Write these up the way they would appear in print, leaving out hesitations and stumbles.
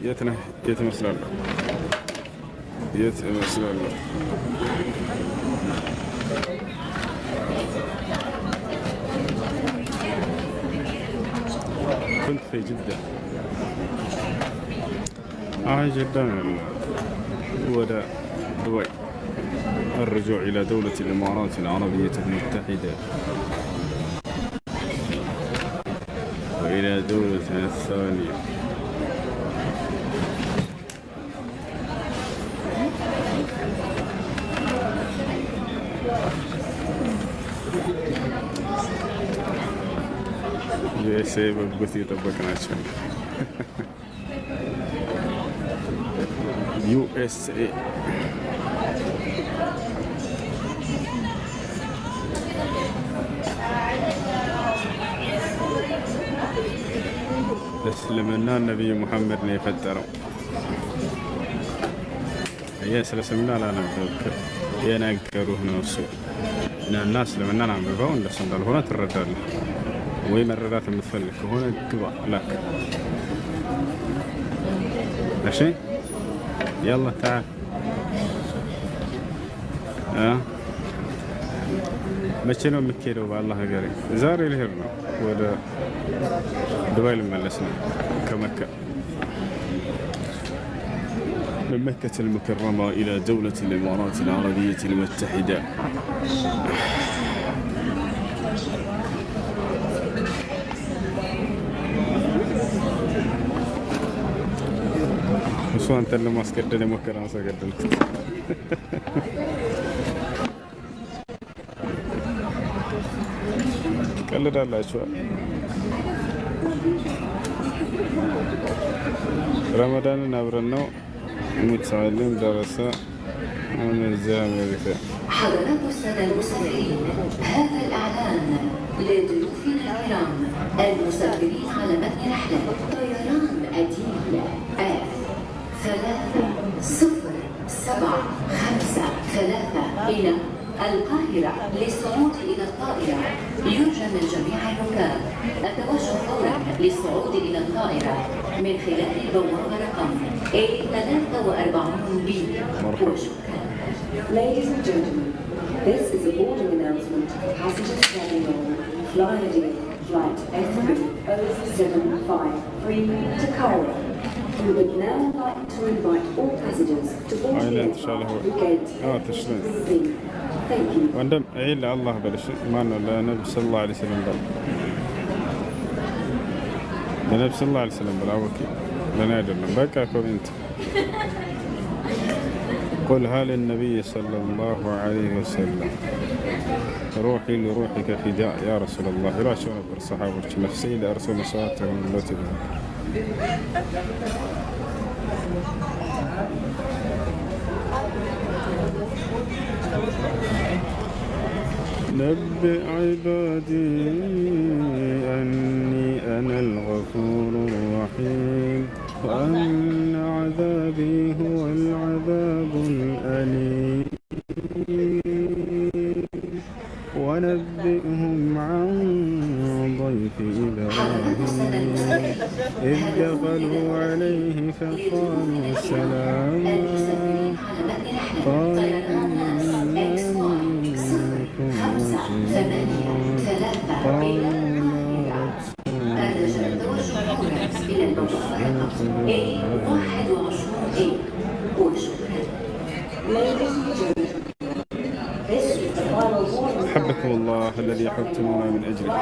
يتنه يتمثل يتمثل كنت في جدة جدا ودا دبي الرجوع إلى دولة الإمارات العربية المتحدة وإلى دولتها الثانية. USA በጉት እየጠበቅናቸው USA እስልምና ነብዩ ሙሐመድ ነው የፈጠረው። እስልምና አላነበብክ የነገሩህ ነው እሱ እና እስልምናን አንብበው እንደሱ እንዳልሆነ ትረዳለህ ወይ መረዳት የምትፈልግ ከሆነ ግባ ላክ እሺ يلا تعال መቼ ነው የምትሄደው? በአላህ ሀገሬ ዛሬ ልሄድ ነው ወደ ዱባይ ልመለስ ነው ከመካ من مكة المكرمة إلى دولة الإمارات العربية المتحدة. شو أنت اللي ما سكدني مكة أنا سكدلك. قلد الله شو رمضان نبرنا متعلم دراسة من الزامريكا. حضرات السادة المسافرين، هذا الإعلان لضيوفنا الكرام المسافرين على متن رحلة طيران أديل F3075 إلى القاهرة للصعود إلى الطائرة. يرجى من جميع الركاب التوجه فورا للصعود إلى الطائرة من خلال البوابة رقم A43B. وشكرا. Ladies and gentlemen, this is a boarding announcement for passengers traveling on Flyer Flight F0753 to Cairo. We would now like to invite all passengers to board the aircraft through gate 3. Thank you. وندم إلا الله بلش ما لا نبي صلى الله عليه وسلم بل النبي صلى الله عليه وسلم بلا وكيل لنا يدلنا بقى كم أنت قل هل النبي صلى الله عليه وسلم روحي لروحك فداء يا رسول الله لا شو نبر صحابة نفسي لأرسل مصاته من لوتي نبئ عبادي أني أنا الغفور الرحيم وأن عذابي هو العذاب الأليم ونبئهم عن ضيف إبراهيم إذ دخلوا عليه فقالوا سلاما قال أحبكم الله الذي أحببتمونا من أجله.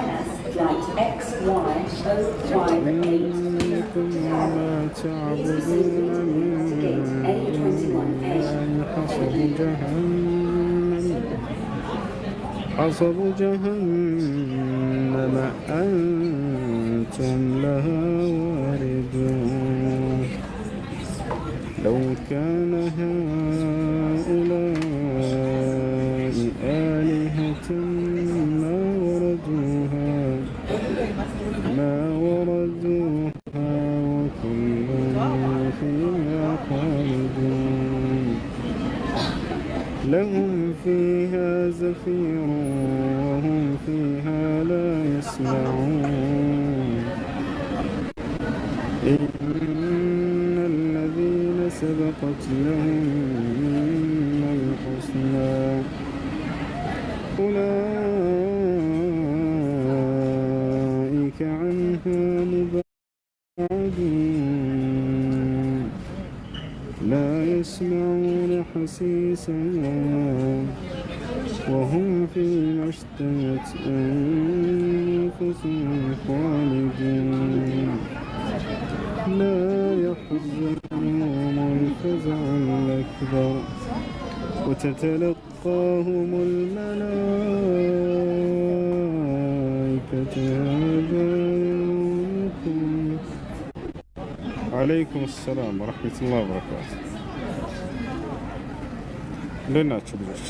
إنكم ما تعبدون من حصب جهنم أنتم لها واردون. لو كان هؤلاء آلهة ما وردوها وكل فيها خالدون. لهم فيها زفير وهم فيها لا يسمعون. إن سبقت لهم منا الحسنى أولئك عنها مبعدون لا يسمعون حسيسها وهم فيما اشتهت أنفسهم خالدون لا يحزنهم الفزع الأكبر وتتلقاهم الملائكة هذا يومكم. عليكم السلام ورحمة الله وبركاته. لنا تشبش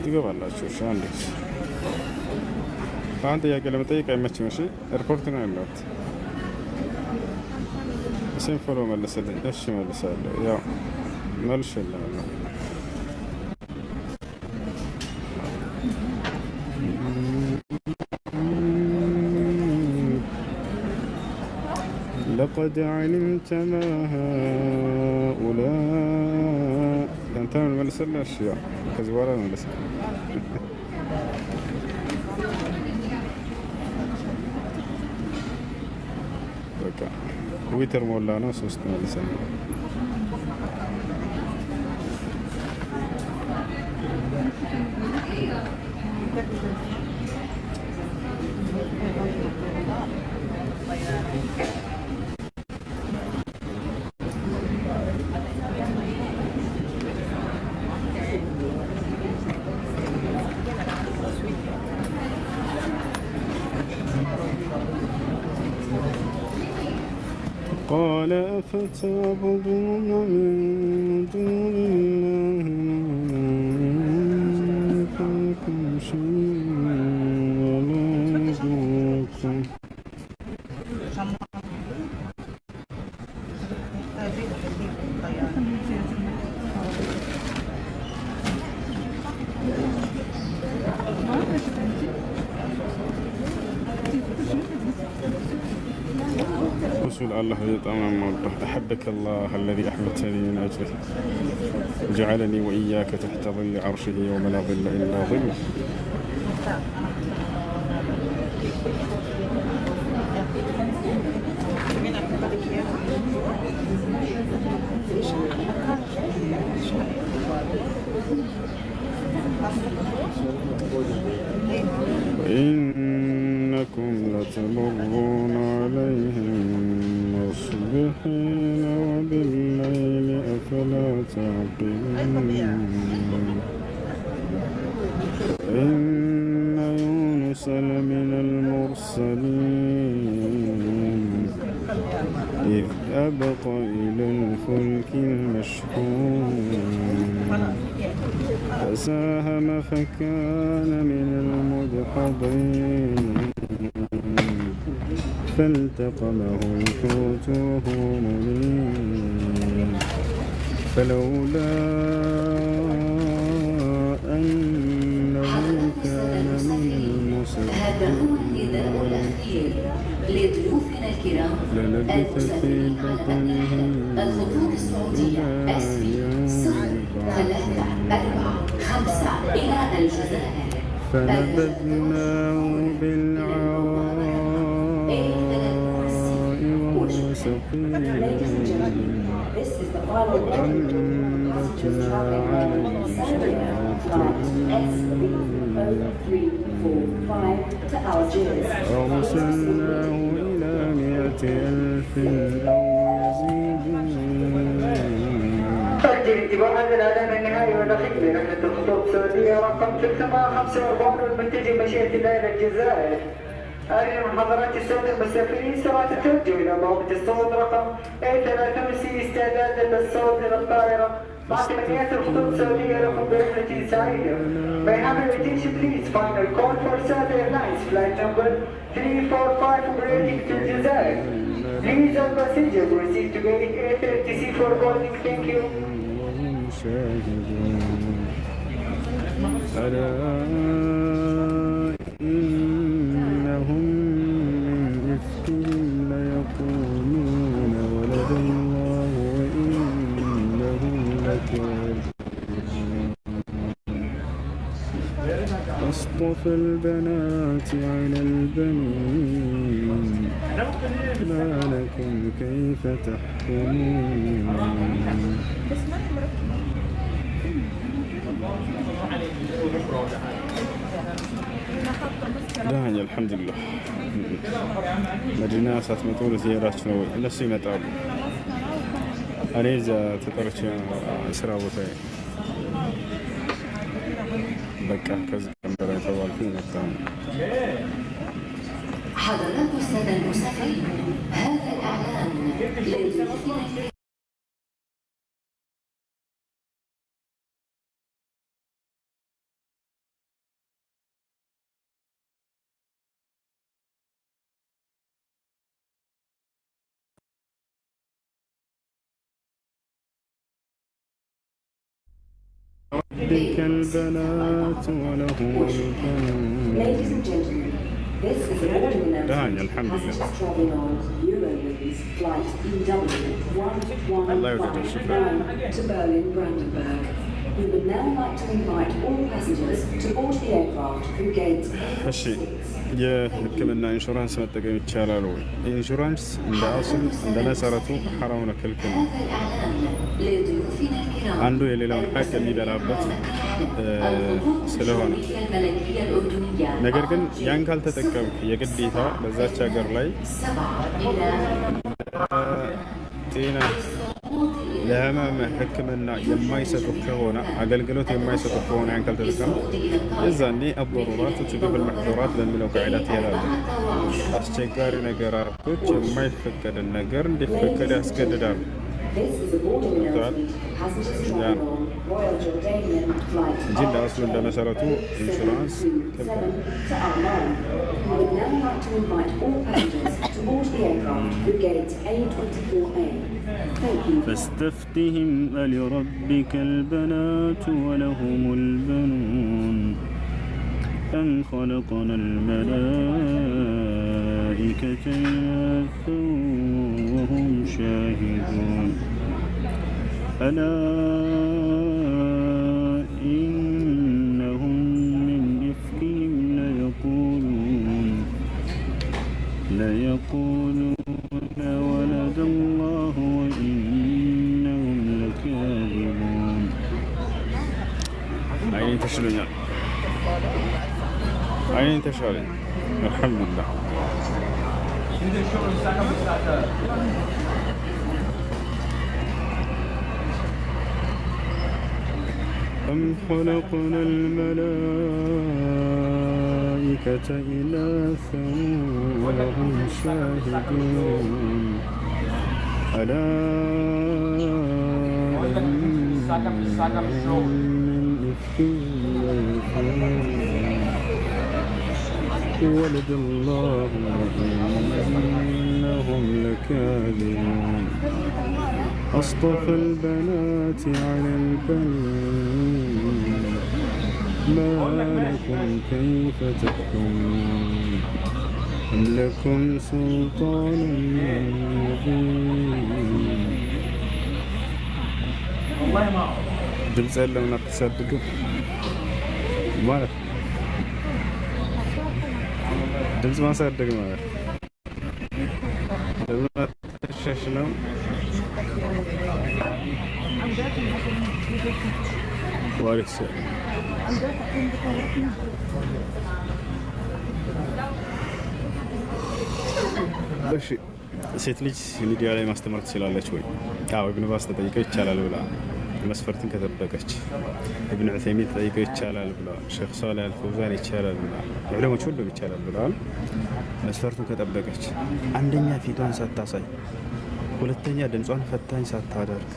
ትገባላችሁ። እሺ አንዴ አንተ ጥያቄ ለመጠየቅ አይመችም። እሺ ኤርፖርት ነው ያለሁት። እሺን ፎሎ መለሰልኝ። እሺ መልሳለሁ። ያው መልሼልሃለሁ። لقد علمت ما هؤلاء انت من ملسلنا الشيء كزوارا ملسل ويتر مولانا سوست ملسلنا قال أفتعبدون من دون الله ما ينفعكم شيئا ولا يضركم رسول الله يطعم موضح أحبك الله الذي أحببتني من أجله وجعلني وإياك تحت ظل عرشه يوم لا ظل إلا ظله. وإنكم لتمرون عليهم مصبحين وبالليل أفلا تعقلون. إن يونس لمن المرسلين إذ أبق إلى الفلك المشحون فساهم فكان من المدحضين فالتقمه الحوت وهو مليم فلولا أنه كان من المصلين هذا هو النداء الأخير لضيوفنا الكرام المسافرين على أبناء الخطوط السعودية SP 0 3 4 5 إلى الجزائر فنبذناه بالعراء وهو سقيم وأنبتنا عليه أرسلناه إلى 100,000 أو يزيدون. أرجو انتباه الإعلان النهائي والأخير لرحلة الخطوط السعودية رقم 345 والمنتج مشيئة الله إلى الجزائر. أعلن من حضرات السادة المسافرين سرعة التوجه إلى بوابة الصوت رقم A3 استعدادا للصوت إلى الطائرة مع تمنيات الخطوط السعودية لكم برحلة سعيدة. May I have your attention please? Final call for South Airlines flight number 345 operating to Jazair. Please all passengers proceed to gate A30C for boarding. Thank you. ألا أصطفى البنات على البنين ما لكم كيف تحكمون. داعي الحمد لله مدينة ساتمطول زيارات ነው እነሱ ይመጣሉ። እኔ እዛ ተጠርቼ ስራ ቦታ በቃ ከዚህ ቀንበራ የተባልኩኝ መጣ። حضرات السادة المسافرين هذا الإعلان للمسافرين بك البنات ولهم البنون. Ladies and gentlemen, this is a warning داعي announcement الحمد for لله. passengers traveling on Eurowings flight الله يوجد الشكر. EW115 to Berlin Brandenburg. We would now like to invite all passengers to board the aircraft through gates እሺ የሕክምና ኢንሹራንስ መጠቀም ይቻላል ወይ? ኢንሹራንስ እንደ አስሉ እንደ መሰረቱ ሐራም ነው፣ ክልክል ነው። هذا الإعلان لضيوفنا الكرام አንዱ የሌላውን ሐቅ የሚበላበት ስለሆነ الملكية الأردنية ነገር ግን ያን ካልተጠቀምክ የግዴታ በዛች ሀገር ላይ 7 إلى ጤና ለህመም ሕክምና የማይሰጡ ከሆነ አገልግሎት የማይሰጡ ከሆነ ያን ካልተጠቀምክ የዛኔ አضሩራት ትቢሑ ልመሕዙራት በሚለው ቃዒዳ ትሄዳለህ። አስቸጋሪ ነገራቶች የማይፈቀድን ነገር እንዲፈቀድ ያስገድዳሉ። This is a warning announcement for passengers traveling on Royal Jordanian flight እንጂ እንደ አስሉ እንደ መሰረቱ ኢንሹራንስ ክልክል ነው። 7 to Amman. We would now like to invite all passengers to board the aircraft through gate A24A. Thank you. فاستفتهم ألربك البنات ولهم البنون أم خلقنا الملائكة إناثا وهم شاهدون ألا إنهم من إفكهم ليقولون ولد الله وإنهم لكاذبون. عيني تشلون عيني تشلون الحمد لله. أم خلقنا الملائكة إناثا وهم شاهدون ألا إنهم من إفكهم ولد الله وإنهم لكاذبون. أصطفى البنات على البنين ما لكم كيف تحكمون أم لكم سلطان مبين. ድምፅ ያለውን አትሳድጉ ማለት ድምፅ ማሳደግ ማለት ተሻሽ ነው። ዋሪስ እሺ ሴት ልጅ ሚዲያ ላይ ማስተማር ትችላለች ወይ? አዎ ኢብኑ ባስ ተጠይቀው ይቻላል ብላ መስፈርትን ከጠበቀች፣ ኢብኑ ዑሰይሚን ተጠይቀው ይቻላል ብለዋል። ሼክ ሷሊህ አልፈውዛን ይቻላል ብለዋል። ዑለሞች ሁሉም ይቻላል ብለዋል። መስፈርቱን ከጠበቀች፣ አንደኛ ፊቷን ሳታሳይ፣ ሁለተኛ ድምጿን ፈታኝ ሳታደርግ፣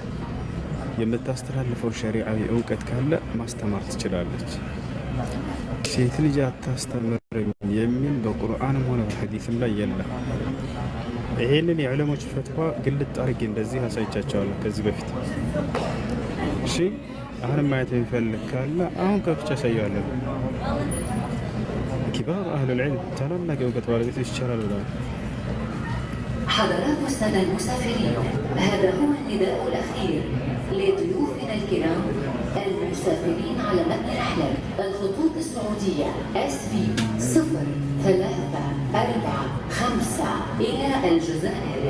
የምታስተላልፈው ሸሪዓዊ እውቀት ካለ ማስተማር ትችላለች። ሴት ልጅ አታስተምርም የሚል በቁርአንም ሆነ በሐዲስም ላይ የለም። ይሄንን የዑለሞች ፈትዋ ግልጥ አድርጌ እንደዚህ አሳይቻቸዋለሁ ከዚህ በፊት። እሺ አሁንም ማየት የሚፈልግ ካለ አሁን ከፍቼ አሳያለሁ። ኪባር አህሉል ዒልም ታላላቅ እውቀት ባለቤቶች ይቻላል ብለዋል። حضرات السادة المسافرين هذا هو النداء الأخير لضيوفنا الكرام المسافرين على متن رحلة الخطوط السعودية SV 0345 إلى الجزائر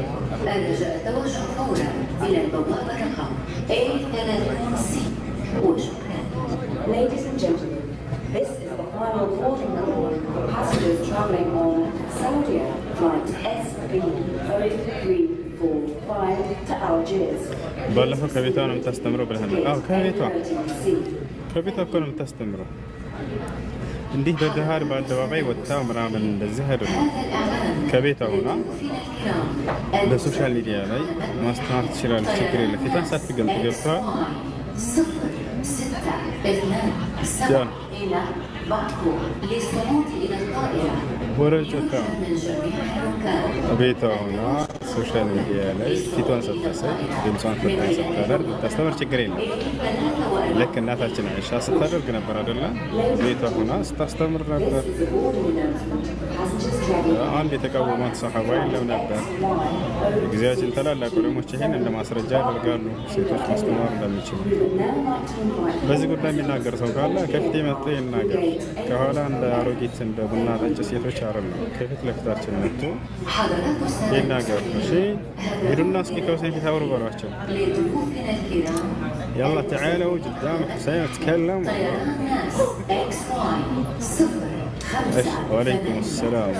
الرجاء التوجه فورا إلى البوابة رقم A30C وشكرا. Ladies and gentlemen, this is the final boarding call for passengers travelling on Saudia flight SV0345 to Algiers. ባለፈው ከቤቷ ነው የምታስተምረው ብለህ ነበር። አዎ ከቤቷ እኮ ነው የምታስተምረው። እንዲህ በገሃድ በአደባባይ ወጥታ ምናምን እንደዚህ አይደለም። ከቤቷ ሆና በሶሻል ሚዲያ ላይ ማስተማር ትችላለች። ችግር የለም። ፊቷን ሳትገምጥ ገብተዋል። ወረጨታ ቤቷ ሆና ሶሻል ሚዲያ ላይ ፊቷን ስታሳይ ድምጿን ስታደርግ ታስተምር ችግር የለም። ልክ እናታችን አይሻ ስታደርግ ነበር አይደለ? ቤቷ ሆና ስታስተምር ነበር። አንድ የተቃወማት ሰሃባ የለም ነበር። ጊዜያችን ታላላቅ ዑለሞች ይሄን እንደ ማስረጃ ያደርጋሉ፣ ሴቶች ማስተማር እንደሚችሉ። በዚህ ጉዳይ የሚናገር ሰው ካለ ከፊት መጥቶ ይናገር። ከኋላ እንደ አሮጊት እንደ ቡና ጠጭ ሴቶች አይደሉም። ከፊት ለፊታችን መጥቶ ይናገር። እሺ ሄዱና እስኪ ከሁሴን ፊት አውሩ በሏቸው። يلا تعالوا قدام حسين اتكلم. وعليكم السلام.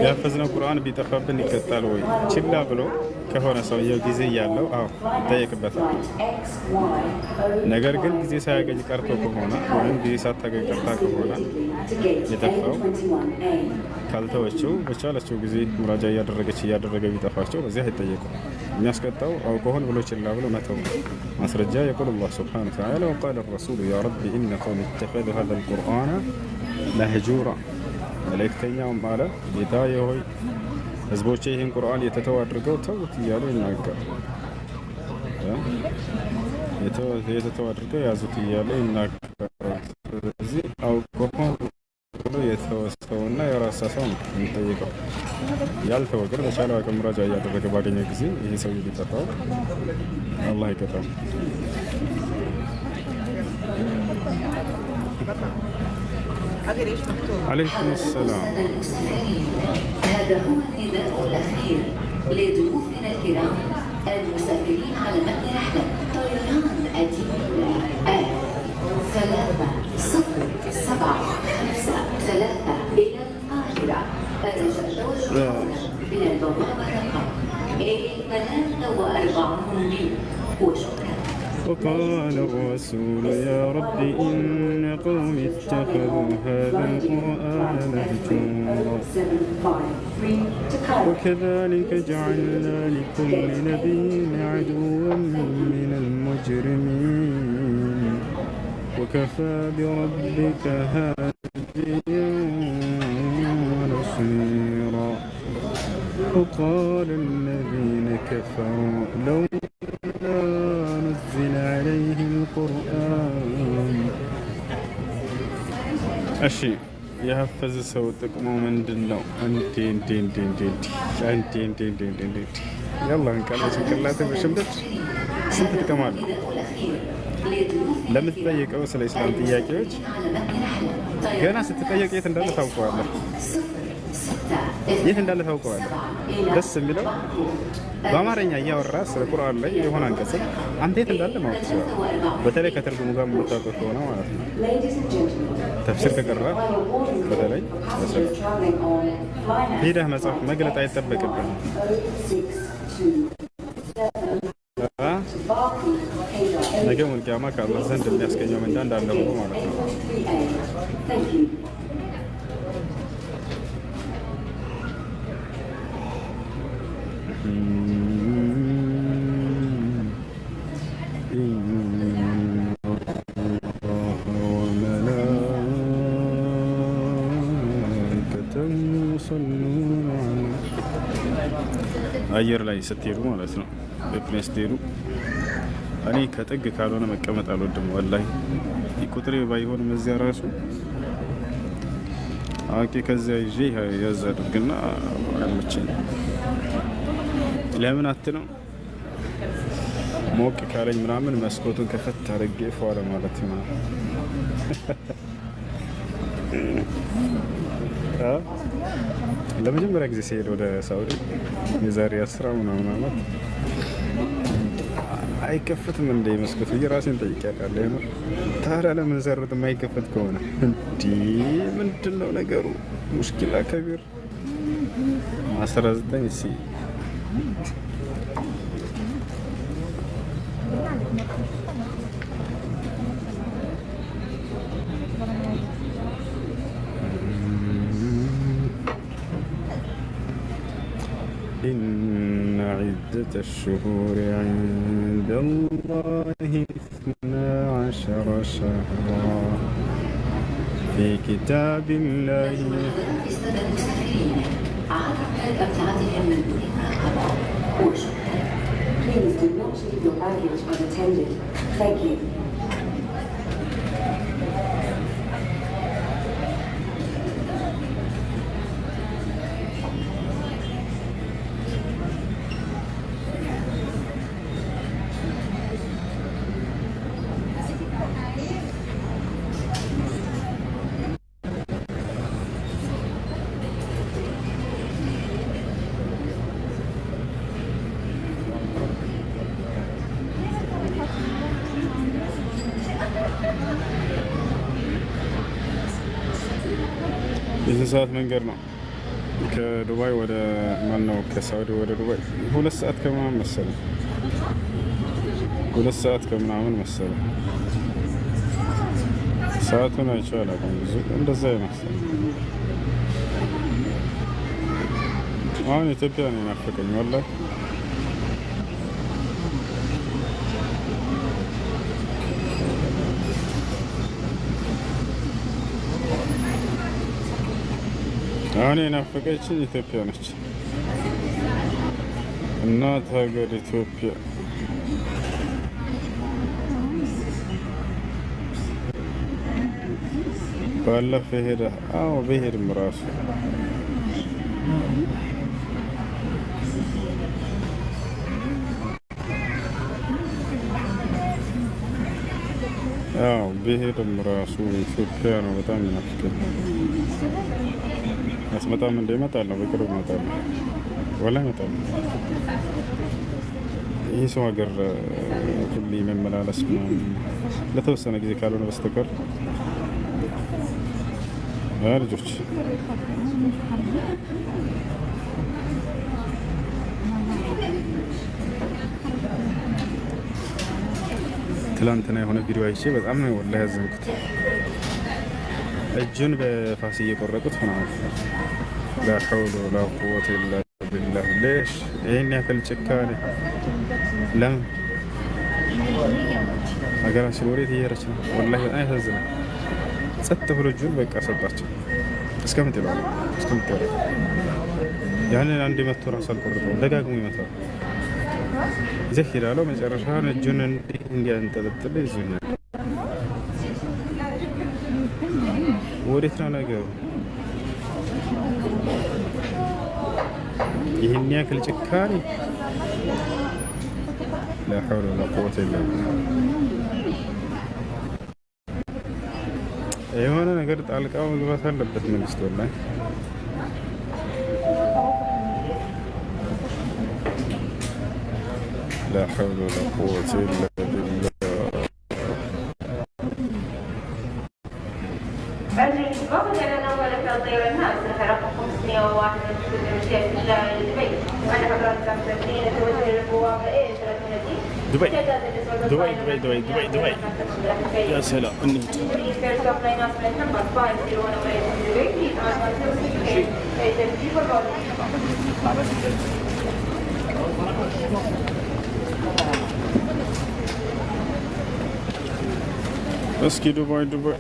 ያፈዝነው ቁርአን ቢጠፋብን ይቀጣል ወይ? ችላ ብሎ ከሆነ ሰውየው ጊዜ ያለው አዎ ይጠየቅበታል። ነገር ግን ጊዜ ሳያገኝ ቀርቶ ከሆነ ወይም ጊዜ ሳታገኝ ቀርታ ከሆነ የጠፋው ካልተወችው በቻለችው ጊዜ ሙራጃ እያደረገ ቢጠፋቸው በዚህ አይጠየቁም። የሚያስቀጣው አውቆ ሆን ብሎ ችላ ብሎ መተው። ማስረጃ የቁል አላህ ሱብሓነሁ ወተዓላ ወቃለ ረሱሉ ያ ረቢ ኢነ ቀውሚ ኢተኸዙ ሀዘል ቁርአነ መህጁራ። መልእክተኛውም አለ ጌታዬ ሆይ ህዝቦቼ ይህን ቁርአን የተተው አድርገው ተውት እያሉ ይናገር። የተተው አድርገው ያዙት እያሉ ይናገር። ስለዚህ አውቆ ብሎ የተወሰውና የራሳ ሰው ነው የሚጠይቀው። ያልተወ ግን በቻለው አቅም ሙራጃ እያደረገ ባገኘ ጊዜ ይሄ ሰው ቢጠፋው አላህ ይቀጣው። عليكم السلام. هذا هو النداء الأخير لضيوفنا الكرام المسافرين على متن رحلة طيران أديبة A3075 إلى القاهرة. الرجاء التوجه إلى البوابة رقم A43 وشكرا. وقال الرسول يا رب إن قوم اتخذوا هذا القرآن مهجورا وكذلك جعلنا لكل نبي عدوا من المجرمين وكفى بربك هاديا ونصيرا. وقال الذين كفروا لو نزل عليه القرآن. أشي يحفظ سو ጥቅሙ ምንድነው? يلا እንቀለ ጭንቅላት በሽምደት ስንት ጥቅም አለ? ለምትጠይቀው ስለ ኢስላም ጥያቄዎች ገና ስትጠየቅ የት እንዳለ ታውቀዋለህ። የት እንዳለ ታውቀዋለህ። ደስ የሚለው በአማርኛ እያወራ ስለ ቁርአን ላይ የሆነ አንቀጽ አንተ የት እንዳለ ማወቅ ይችላል። በተለይ ከትርጉሙ ጋር የምታውቀው ከሆነ ማለት ነው። ተፍሲር ከቀራ በተለይ ሄደህ መጽሐፍ መግለጥ አይጠበቅብህም። ነገ ሙልቂያማ ከአላህ ዘንድ የሚያስገኘው ምንዳ እንዳለ ሆኖ ማለት ነው። አየር ላይ ስትሄዱ ማለት ነው። በፕሌን ስትሄዱ እኔ ከጥግ ካልሆነ መቀመጥ አልወድም። ወላሂ ቁጥሬ ባይሆንም እዚያ ራሱ አቂ ከዚያ ይዤ ያዝ አድርግና አይመቸኝ። ለምን አትለው ሞቅ ካለኝ ምናምን መስኮቱን ከፈት አድርጌ ፏለ ማለት ነው። ለመጀመሪያ ጊዜ ሲሄድ ወደ ሳውዲ የዛሬ 10 ምናምን ዓመት አይከፈትም እንደ መስኮት ራሴን ጠይቄያለሁ። ታዲያ ለምን ዘሩት የማይከፈት ከሆነ እንዲህ ምንድን ነው ነገሩ? ሙሽኪላ ከቢር 19 ሲ إن عدة الشهور عند الله 12 شهرا في كتاب الله. Please do not leave your baggage unattended. Thank you. የስንት ሰዓት መንገድ ነው? ከዱባይ ወደ ማን ነው? ከሳውዲ ወደ ዱባይ 2 ሰዓት ከምናምን መሰለኝ። 2 ሰዓት ከምናምን መሰለኝ። ሰዓቱን አይቼው አላውቅም። ብዙ እንደዛ ይመስላል። አሁን ኢትዮጵያ ነው የናፈቀኝ ወላሂ። አሁን የናፈቀችኝ ኢትዮጵያ ነች። እናት ሀገር ኢትዮጵያ። ባለፈ ሄደ። አዎ በሄድም ራሱ ብሄድም ራሱ ኢትዮጵያ ነው በጣም ይናፍቀኝ። አትመጣም እንደ እመጣለሁ፣ በቅርብ እመጣለሁ፣ ወላሂ እመጣለሁ። ይህ ሰው ሀገር ሁሌ መመላለስ ምናምን ለተወሰነ ጊዜ ካልሆነ በስተቀር ልጆች ትላንትና የሆነ ቪዲዮ አይቼ በጣም ነው ወላሂ ያዘንኩት። እጁን በፋስ እየቆረጡት ምናምን ላ ሐውለ ወላ ቁወተ ኢላ ቢላህ። ሌሽ ይህን ያክል ጭካኔ ለምን? ሀገራችን ወዴት እየሄደች ነው? ወላሂ በጣም ያሳዝናል። ጸጥ ብሎ እጁን በቃ ሰጣቸው። እስከምት ይለዋል እስከምት ይለዋል። ያንን አንድ መቶ ራሱ አልቆርጠውም፣ ደጋግሞ ይመታል። ይዘህ ሄዳለው። መጨረሻ እጁን እንዲያንጠለጥል ይዞኛል። ወዴት ነው ነገሩ? ይህን ያክል ጭካኔ ላ ሐውለ ወላ ቁወተ ኢላ ቢላህ። የሆነ ነገር ጣልቃ መግባት አለበት መንግስት ወላሂ። ላ ሐውለ ወላ ቁወተ ኢላ ቢላህ። وقد لنا أولا في الطير الناس رقم 501 من شركة الشارع لدبي وأن حضرات المسافرين توجه للبوابة A 30 دبي دبي دبي دبي دبي دبي يا سلام النهج. እስኪ ዱባይ ዱባይ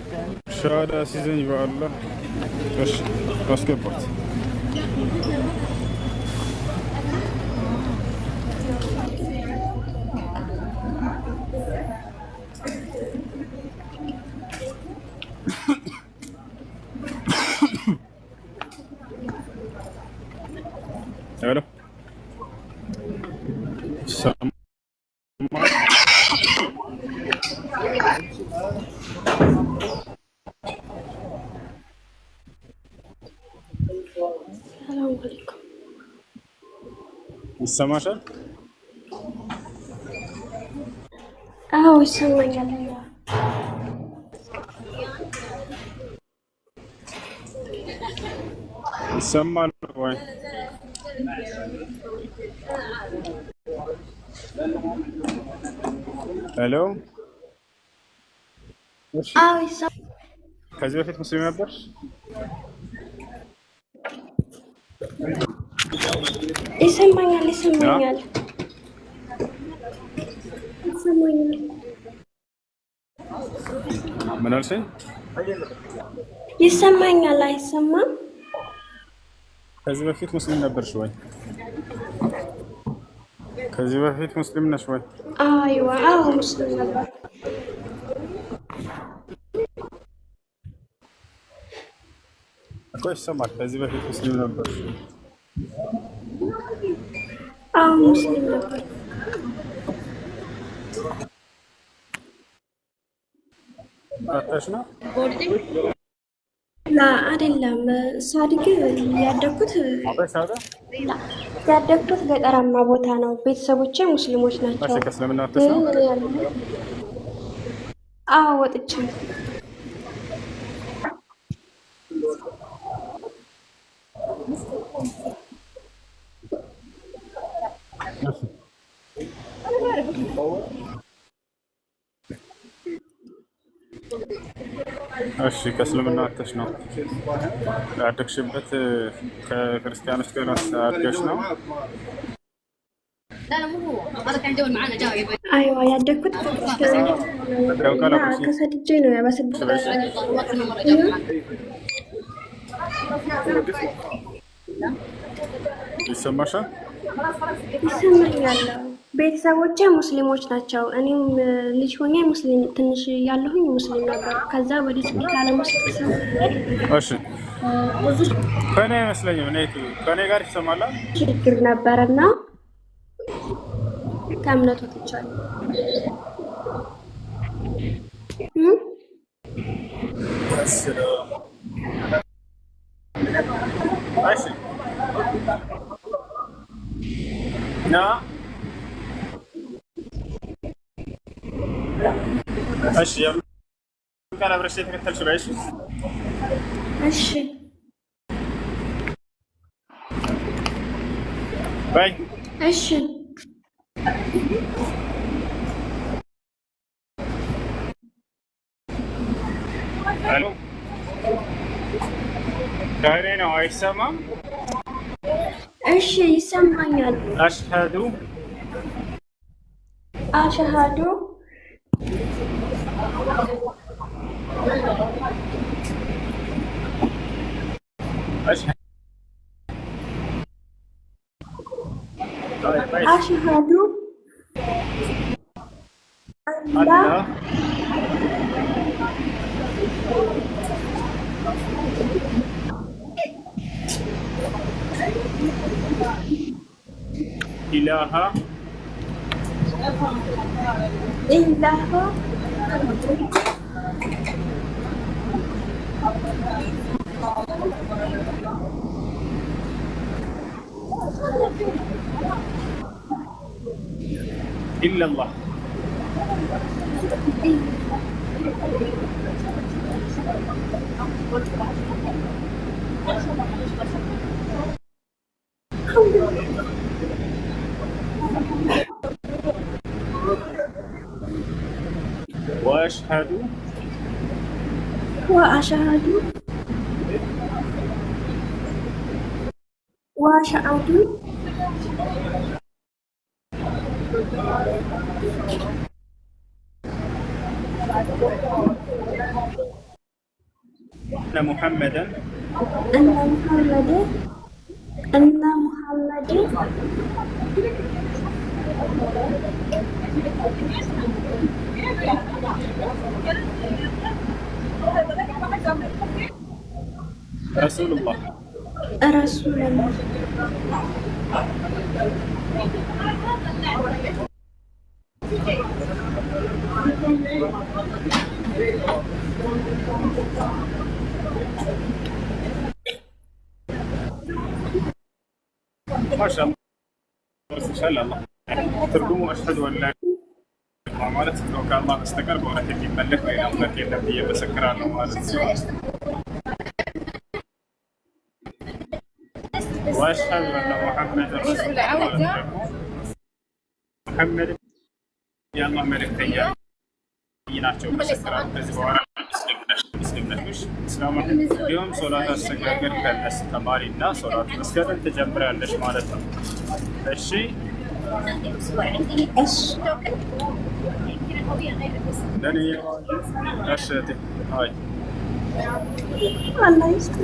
ሻሃዳ ሲዘኝ በአላህ እሺ አስገባት። ሰላም አለይኩም። ይሰማሻል? አዎ ይሰማኛል። ይሰማል ወይ? ሄሎ። አዎ ይሰማኛል። ከዚህ በፊት ሙስሊም ነበር? ይሰማኛል። ምን አልሽኝ? ይሰማኛል። አይሰማም? ከዚህ በፊት ሙስሊም ነበርሽ ወይ? ከዚህ በፊት ሙስሊም ነሽ ወይ? አይዋ፣ አዎ ሙስሊም ነበር። እኮ ይሰማል። ከዚህ በፊት ሙስሊም ነበር? አዎ ሙስሊም ነበር። አጣሽ ነው? ላ አይደለም። ሳድግ ያደግኩት ገጠራማ ቦታ ነው። ቤተሰቦቼ ሙስሊሞች ናቸው። ከእስልምና አጥተሽ ነው? አዎ ወጥቼ እሺ ከእስልምና አጥተሽ ነው ያደግሽበት? ከክርስቲያኖች ጋር አድገሽ ነው? አይዋ ያደግኩት ከሰድጄ ነው ይሰማሻል? ይሰማኛል። ቤተሰቦቼ ሙስሊሞች ናቸው። እኔም ልጅ ሆኜ ሙስሊም ትንሽ ያለሁኝ ሙስሊም ነበር። ከዛ ወደ ሆስፒታል ሙስሊም እሺ ከኔ አይመስለኝም። ከኔ ጋር ይሰማል። ችግር ነበርና ከእምነቱ ወጥቻለሁ። እሺ ቀን አብረሽ የተከተልሽ በይ። እሺ በይ። እሺ ሄሎ ዳሬ ነው አይሰማም? እሺ ይሰማኛል። አሽሃዱ أشهد أن لا إله إلا الله. وأشهد أن محمدا رسول الله. ما شاء الله بس إن شاء الله ترجموا أشهد أن لا إله ማለት ነው ከአላህ በስተቀር በእውነት የሚመለክ ሌላ አምላክ የለም ብዬ መሰክራለሁ ማለት ነው። وأشهد أن محمد رسول الله محمد የአላህ መልእክተኛ ናቸው መሰክራለሁ። ከዚህ በኋላ ሙስሊም ነሽ እስላም እንዲሁም ሶላት አሰጋገድ ከነስ ተማሪና ሶላት መስገድን ትጀምሪያለሽ ማለት ነው። እሺ دني أشهد هاي الله يستر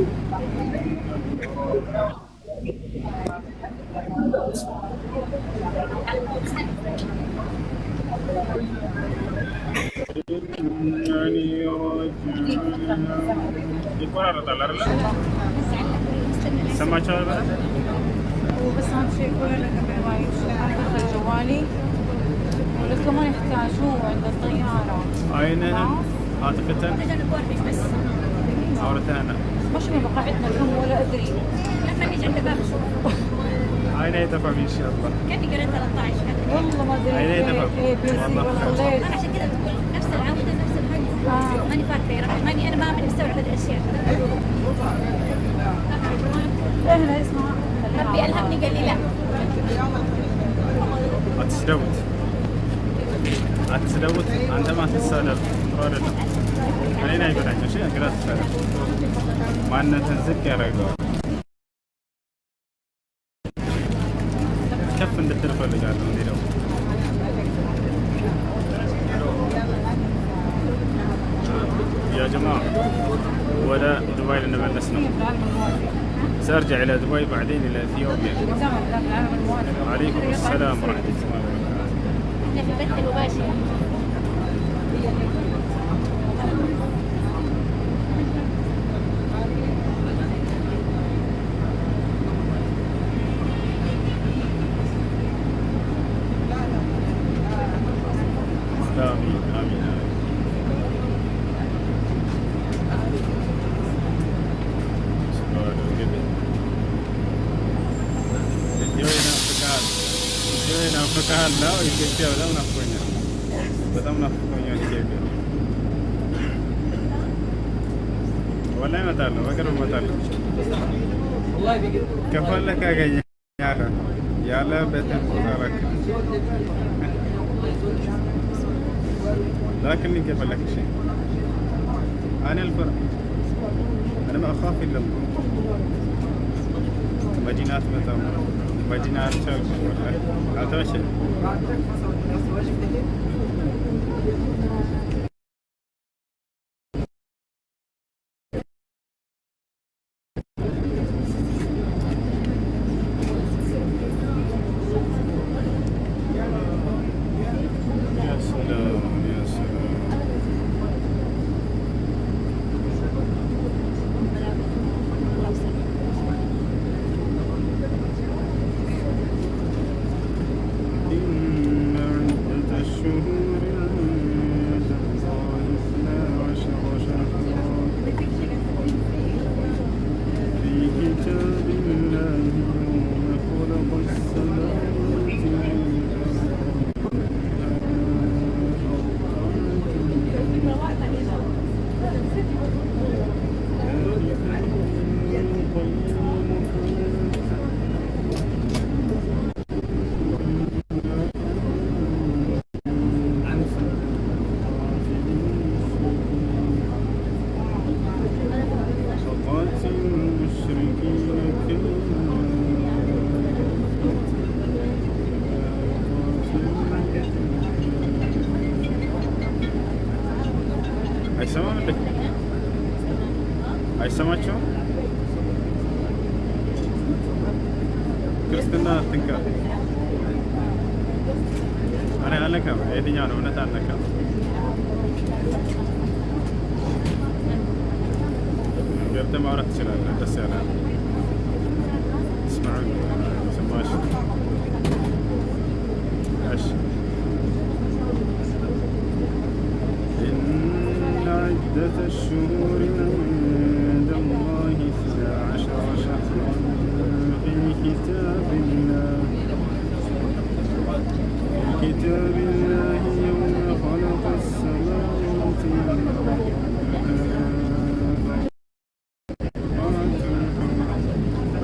يقرر طلع له سمعت هذا بس أهم شيء يقول لك أدخل جوالي كمان يحتاجوه عند الطيارة. أينها؟ عاطفة؟ بس عورتها مش من مقاعدنا كم ولا أدري. لما نيجي عند باب شوف. أين يتفهم إن شاء الله؟ كأني قريت 13 والله ما أدري. أين يتفهم؟ والله خليت. أنا عشان كذا بقول نفس العودة نفس الحاجة. ماني فاكرة يا ربي أنا ما ماني مستوعبة هذه الأشياء. هنا اسمها ربي ألهمني قال لي لا. أتسدوت أنت ما تتسالف رجل أنا لا يقول عنه شيء أقدر تسالف ما أن تنزك يا رجل كيف عند التلفون اللي قاعد نديره يا جماعة ولا دبي لنا بلسنا سأرجع إلى دبي بعدين إلى إثيوبيا. عليكم السلام ورحمة الله وبركاته. احنا في البث المباشر. آمين آمين آمين. ናፍቀሃል ነው ኢትዮጵያ በጣም ናፍቆኛል። በጣም ናፍቆኛል ኢትዮጵያ። ወላሂ እመጣለሁ፣ በቅርብ እመጣለሁ። ከፈለክ አገኘሃለሁ ያለበትን ቦታ لكني كيف لك شيء أنا الفرق أنا ما أخاف إلا الله مدينات متى مدينات شرق ولا أتمشى አይሰማቸውም። ክርስትና አትንካ። እኔ አልነካም። የትኛው ነው እውነት? አልነካም። ገብተህ ማውራት ትችላለህ። ደስ ያለህ اسمعوا سماش ايش إن عدة الشهور عند الله 12 شهرا في كتاب الله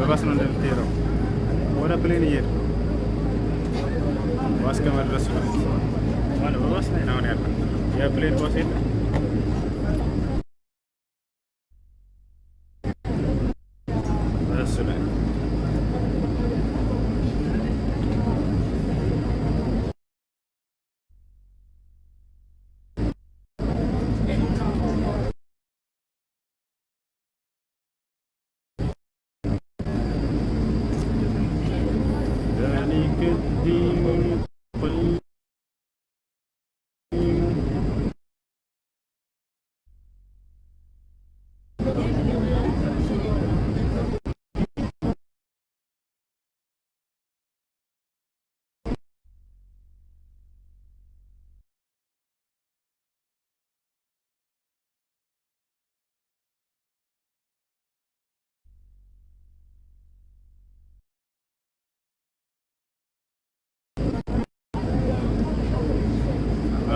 በባስ ነው እንደምትሄደው። ወደ ፕሌን እየሄድኩ ባስ ከመድረስ ማለት በባስ ላይ ነው አሁን ያለው። የፕሌን ባስ የለም። እሱ ላይ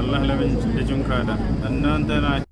አላህ ለምን ልጁን ካዳ? እናንተ ናችሁ።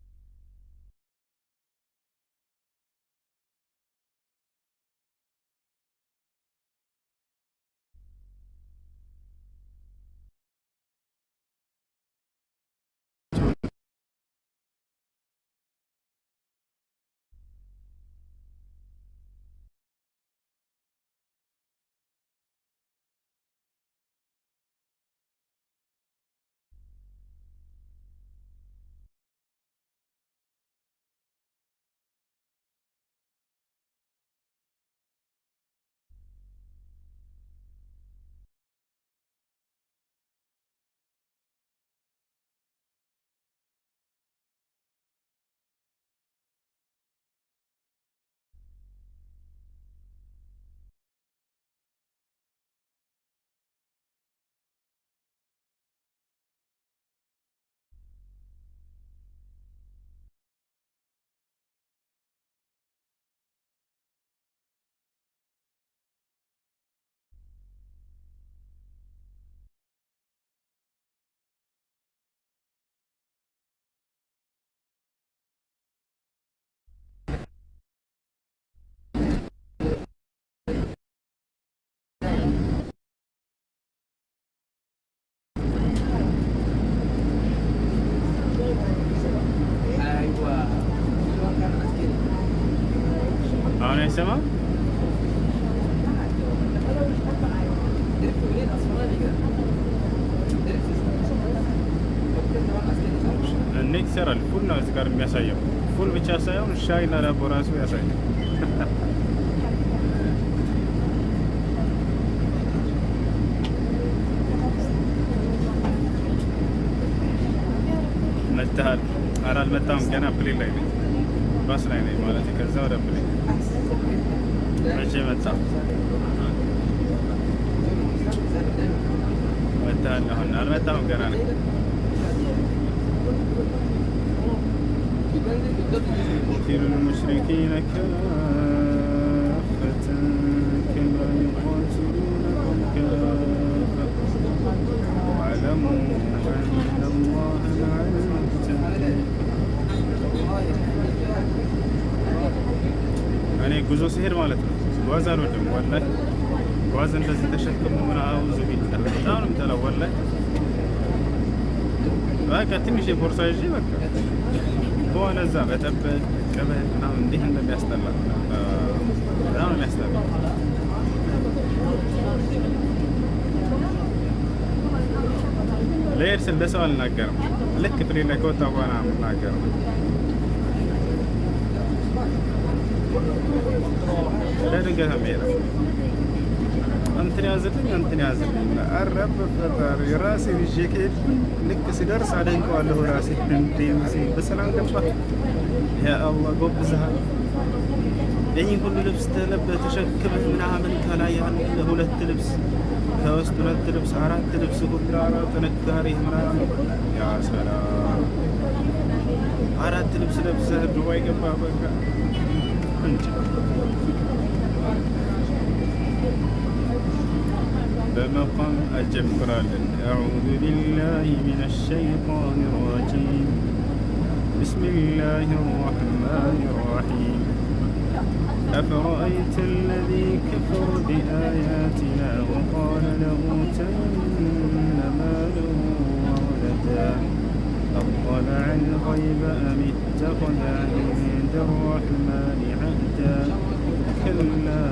አሁን አይሰማም። እንዴት ይሰራል? ፉል ነው እዚህ ጋር የሚያሳየው። ፉል ብቻ ሳይሆን ሻይ እና ዳቦ ራሱ ያሳያል። መጥተሃል? ኧረ አልመጣሁም ገና ፕሌን ላይ ነኝ። ባስ ላይ ነኝ ማለት ከዛ ወደ ፕሌን መቼ መጣ? መጥተሃል? አሁን አልመጣሁም ገና ነኝ። يقتل المشركين كافة كما يقاتلونكم كافة واعلموا أن الله مع المتقين. እኔ ጉዞ ሲሄድ ማለት ነው ጓዝ አልወድም ወላሂ። ጓዝ እንደዚህ ተሸክሞ ምን አውዙ ቢላ በጣም ነው የምጠላው ወላሂ። በቃ ትንሽ የቦርሳ ይዤ በቃ በሆነ እዛ በጠበቅ ቅበት ምናምን እንዲህ እንደሚያስጠላ በጣም ነው የሚያስጠላ። ልሄድ ስል ለሰው አልናገርም። ልክ ፕሌን ላይ ከወጣ በኋላ የምናገረው ለድንገት የሚሄደው እንትን ያዝልኝ እንትን ያዝልኝ። ኧረ በፈጣሪ ራሴን ይዤ ከሄድኩኝ ልክ ሲደርስ አደንቀዋለሁ ራሴ። እንዴ በሰላም ገባ ያ አላህ ጎብዝሃል። ይህን ሁሉ ልብስ ተሸክመህ ምናምን ከላይ ያለ ሁለት ልብስ ከውስጥ ሁለት ልብስ አራት ልብስ ሁሉ ጥንካሬ ምናምን ያ ሰላም አራት ልብስ ለብሰህ ዱባይ ገባ በቃ እንጂ በመቋም አጀምራለን። አዑዙ ቢላሂ ሚነ ሸይጣን ረጂም ቢስሚላሂ ረሕማኒ ረሒም አፈረአይተ አለዚ بآياتنا وقال لأوتين مالا وولدا أطلع الغيب أم اتخذ عند الرحمن عهدا كلا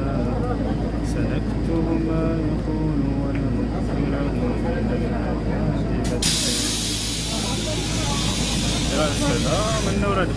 سنكتب ما يقول وننزل له من العذاب بدلا. يا سلام النورد.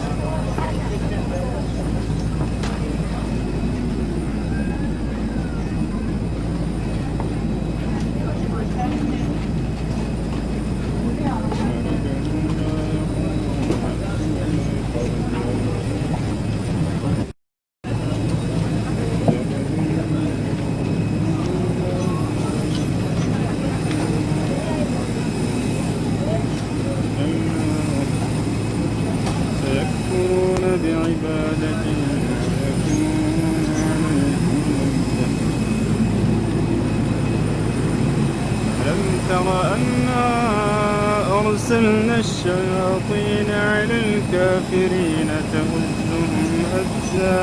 أرسلنا الشياطين على الكافرين تؤزهم أزا.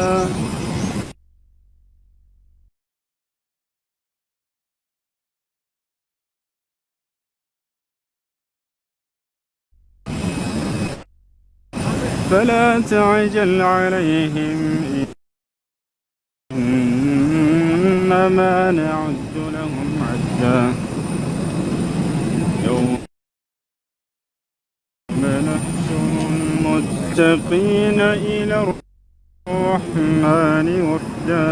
فلا تعجل عليهم إنما نعد لهم عدا يوم نحشر المتقين إلى الرحمن وفدا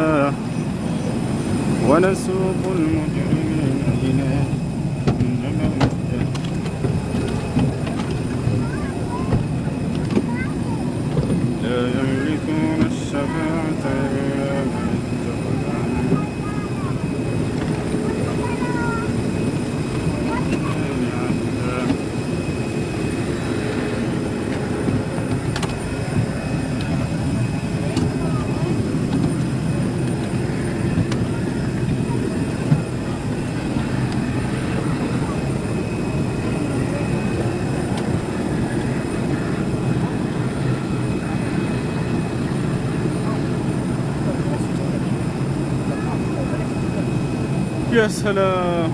ونسوق المجرمين إلى جهنم وفدا. لا يملكون الشفاعة إلا من اتخذ يا سلام.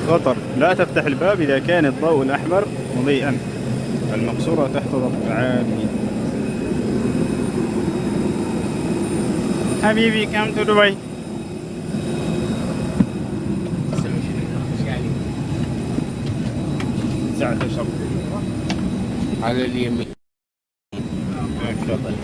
خطر، لا تفتح الباب إذا كان الضوء الأحمر مضيئا. المقصورة تحت ضبط عالي. حبيبي come to Dubai. ساعة الشرق على اليمين. تفضل.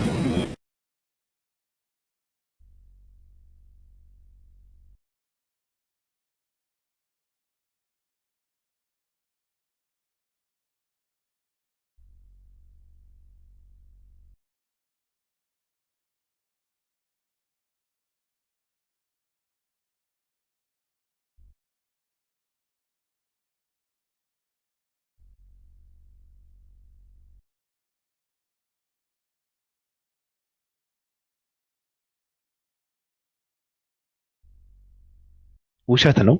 ውሸት ነው።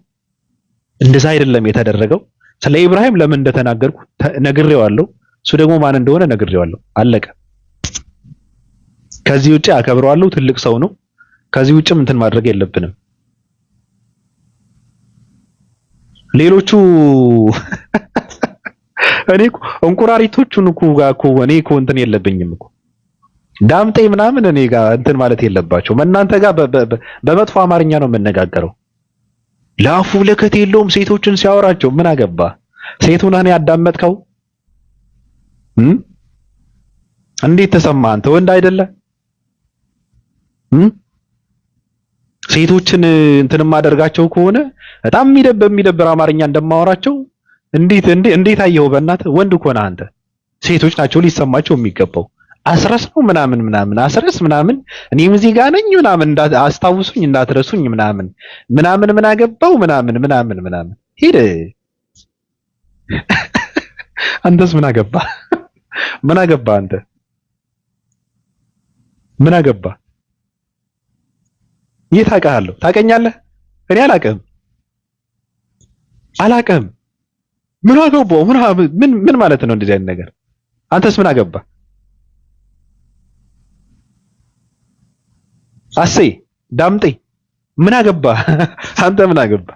እንደዛ አይደለም የተደረገው። ስለ ኢብራሂም ለምን እንደተናገርኩ ነግሬዋለሁ። እሱ ደግሞ ማን እንደሆነ ነግሬዋለሁ። አለቀ። ከዚህ ውጪ አከብረዋለሁ። ትልቅ ሰው ነው። ከዚህ ውጪም እንትን ማድረግ የለብንም። ሌሎቹ እኔ እንቁራሪቶቹን እኔ እኮ እንትን የለብኝም እኮ ዳምጤ ምናምን እኔ ጋር እንትን ማለት የለባቸውም። እናንተ ጋር በመጥፎ አማርኛ ነው የምነጋገረው። ላፉ ለከት የለውም። ሴቶችን ሲያወራቸው ምን አገባ? ሴቱን እኔ ያዳመጥከው እንዴት ተሰማ? አንተ ወንድ አይደለ? ሴቶችን እንትን ማደርጋቸው ከሆነ በጣም የሚደብር አማርኛ እንደማወራቸው እንዴት አየው? በእናትህ ወንድ እኮ ነህ አንተ። ሴቶች ናቸው ሊሰማቸው የሚገባው። አስረስ ነው ምናምን አስረስ ምናምን እኔም እዚህ ጋር ነኝ ምናምን አስታውሱኝ እንዳትረሱኝ ምናምን ምን አገባው ምናምን ሂድ አንተስ ምን አገባ? ምን አገባ አንተ? ምን አገባ? የት አውቃለሁ? ታውቀኛለህ? እኔ አላውቅም። ምን አገባው? ምን ማለት ነው እንደዚህ አይነት ነገር? አንተስ ምን አገባ? አሴ ዳምጤ ምን አገባ? አንተ ምን አገባ?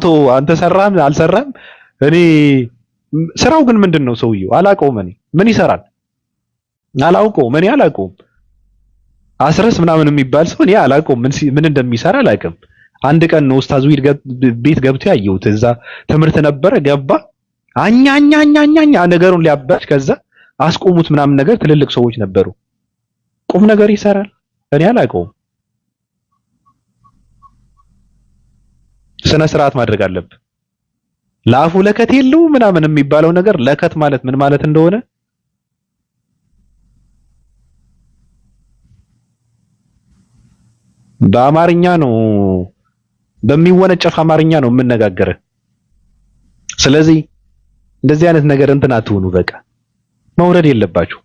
ቶ አንተ ሰራም አልሰራም እኔ ስራው ግን ምንድነው? ሰውየው አላውቀውም። እኔ ምን ይሰራል አላውቀውም። እኔ አላውቀውም። አስረስ ምናምን የሚባል ሰው እኔ አላውቀውም። ምን እንደሚሰራ አላውቅም። አንድ ቀን ነው ኡስታዝ ዊድ ቤት ገብቶ ያየሁት። እዛ ትምህርት ነበረ ገባ አኛኛኛኛ ነገሩን ሊያባች ከዛ አስቆሙት ምናምን ነገር ትልልቅ ሰዎች ነበሩ። ቁም ነገር ይሰራል። እኔ አላውቀውም። ስነ ስርዓት ማድረግ አለብህ። ለአፉ ለከት የለው ምናምን የሚባለው ነገር ለከት ማለት ምን ማለት እንደሆነ በአማርኛ ነው፣ በሚወነጨፍ አማርኛ ነው የምነጋገረው። ስለዚህ እንደዚህ አይነት ነገር እንትን አትሁኑ። በቃ መውረድ የለባችሁ።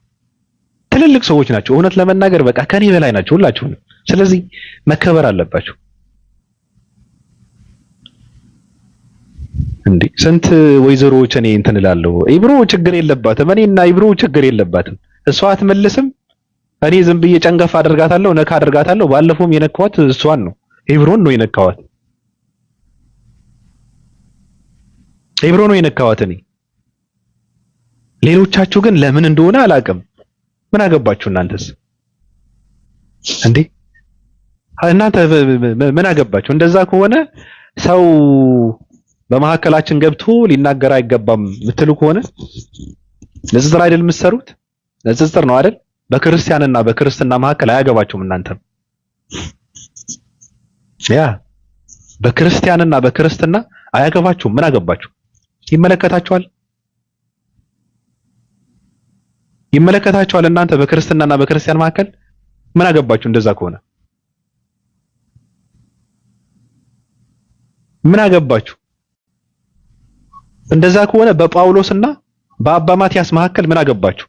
ትልልቅ ሰዎች ናቸው። እውነት ለመናገር በቃ ከኔ በላይ ናቸው ሁላችሁም። ስለዚህ መከበር አለባችሁ። እንዴ ስንት ወይዘሮዎች እኔ እንትን እላለሁ። ኢብሮ ችግር የለባትም። እኔና ኢብሮ ችግር የለባትም። እሷ አትመልስም። እኔ ዝም ብዬ ጨንገፍ አደርጋታለሁ፣ ነካ አደርጋታለሁ። ባለፈውም የነካዋት እሷን ነው፣ ኢብሮን ነው የነካዋት። ኢብሮ ነው የነካዋት እኔ። ሌሎቻችሁ ግን ለምን እንደሆነ አላውቅም። ምን አገባችሁ እናንተስ? እንዴ እናንተ ምን አገባችሁ? እንደዛ ከሆነ ሰው በመሀከላችን ገብቶ ሊናገር አይገባም የምትሉ ከሆነ ንጽጽር አይደል የምትሰሩት? ንጽጽር ነው አይደል? በክርስቲያንና በክርስትና መሀከል አያገባችሁም እናንተም። ያ በክርስቲያንና በክርስትና አያገባችሁም። ምን አገባችሁ? ይመለከታችኋል። እናንተ በክርስትናና በክርስቲያን መሀከል ምን አገባችሁ? እንደዛ ከሆነ ምን አገባችሁ? እንደዛ ከሆነ በጳውሎስና በአባ ማቲያስ መካከል ምን አገባችሁ?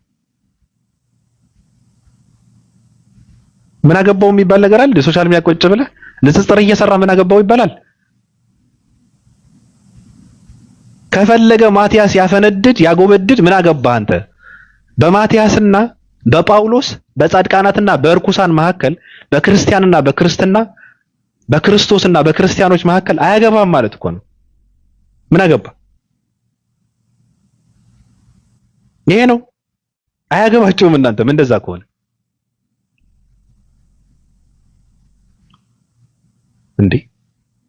ምን አገባው የሚባል ነገር አለ? ሶሻል ሚዲያ ቁጭ ብለህ ንጽጽር እየሰራ ምን አገባው ይባላል? ከፈለገ ማቲያስ ያፈነድድ ያጎበድድ ምን አገባህ አንተ? በማቲያስና በጳውሎስ በጻድቃናትና በእርኩሳን መካከል በክርስቲያንና በክርስትና በክርስቶስና በክርስቲያኖች መካከል አያገባም ማለት እኮ ነው። ምን አገባ? ይሄ ነው። አያገባቸውም እናንተም እንደዛ ከሆነ እንዴ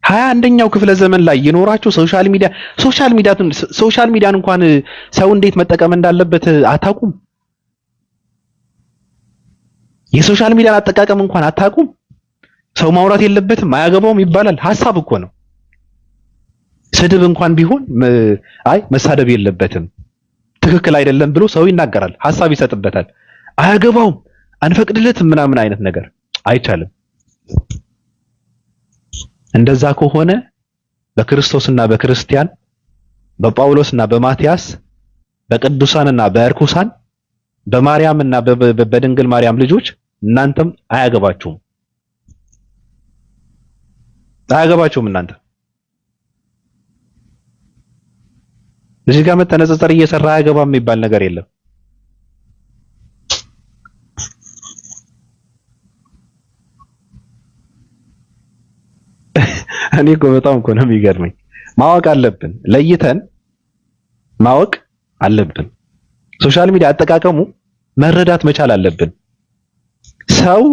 21ኛው ክፍለ ዘመን ላይ የኖራችሁ ሶሻል ሚዲያን እንኳን ሰው እንዴት መጠቀም እንዳለበት አታውቁም። የሶሻል ሚዲያን አጠቃቀም እንኳን አታውቁም። ሰው ማውራት የለበትም አያገባውም ይባላል። ሐሳብ እኮ ነው። ስድብ እንኳን ቢሆን አይ መሳደብ የለበትም ትክክል አይደለም ብሎ ሰው ይናገራል፣ ሐሳብ ይሰጥበታል። አያገባውም አንፈቅድለትም ምናምን አይነት ነገር አይቻልም። እንደዛ ከሆነ በክርስቶስና በክርስቲያን በጳውሎስና በማቲያስ በቅዱሳንና በእርኩሳን በማርያምና በድንግል ማርያም ልጆች እናንተም አያገባችሁም። እናንተ እዚህ ጋር መተነጻጸር እየሰራ አያገባም የሚባል ነገር የለም። እኔ እኮ በጣም እኮ ነው የሚገርመኝ። ማወቅ አለብን፣ ለይተን ማወቅ አለብን። ሶሻል ሚዲያ አጠቃቀሙ መረዳት መቻል አለብን። ሰው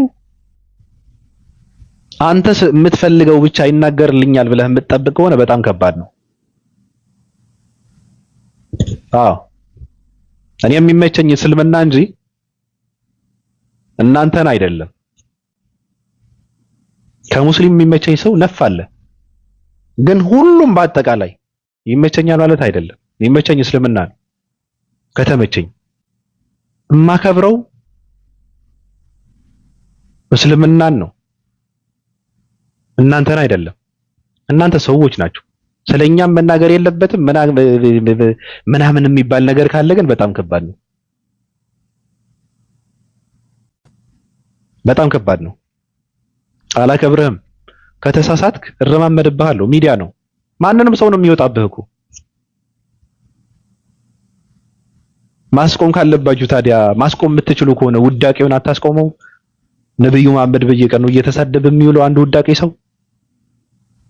አንተ የምትፈልገው ብቻ ይናገርልኛል ብለህ የምትጠብቅ ከሆነ በጣም ከባድ ነው። አዎ እኔ የሚመቸኝ እስልምና እንጂ እናንተን አይደለም። ከሙስሊም የሚመቸኝ ሰው ነፍ አለ፣ ግን ሁሉም በአጠቃላይ ይመቸኛል ማለት አይደለም። የሚመቸኝ እስልምና ነው። ከተመቸኝ የማከብረው እስልምናን ነው፣ እናንተን አይደለም። እናንተ ሰዎች ናችሁ። ስለኛም መናገር የለበትም ምናምን የሚባል ነገር ካለ ግን በጣም ከባድ ነው። በጣም ከባድ ነው። አላከብርህም። ከተሳሳትክ እረማመድብሃለሁ። ሚዲያ ነው። ማንንም ሰው ነው የሚወጣብህ እኮ። ማስቆም ካለባችሁ ታዲያ ማስቆም የምትችሉ ከሆነ ውዳቄውን አታስቆመው? ነብዩ መሐመድ በየቀኑ እየተሳደበ የሚውለው አንድ ውዳቄ ሰው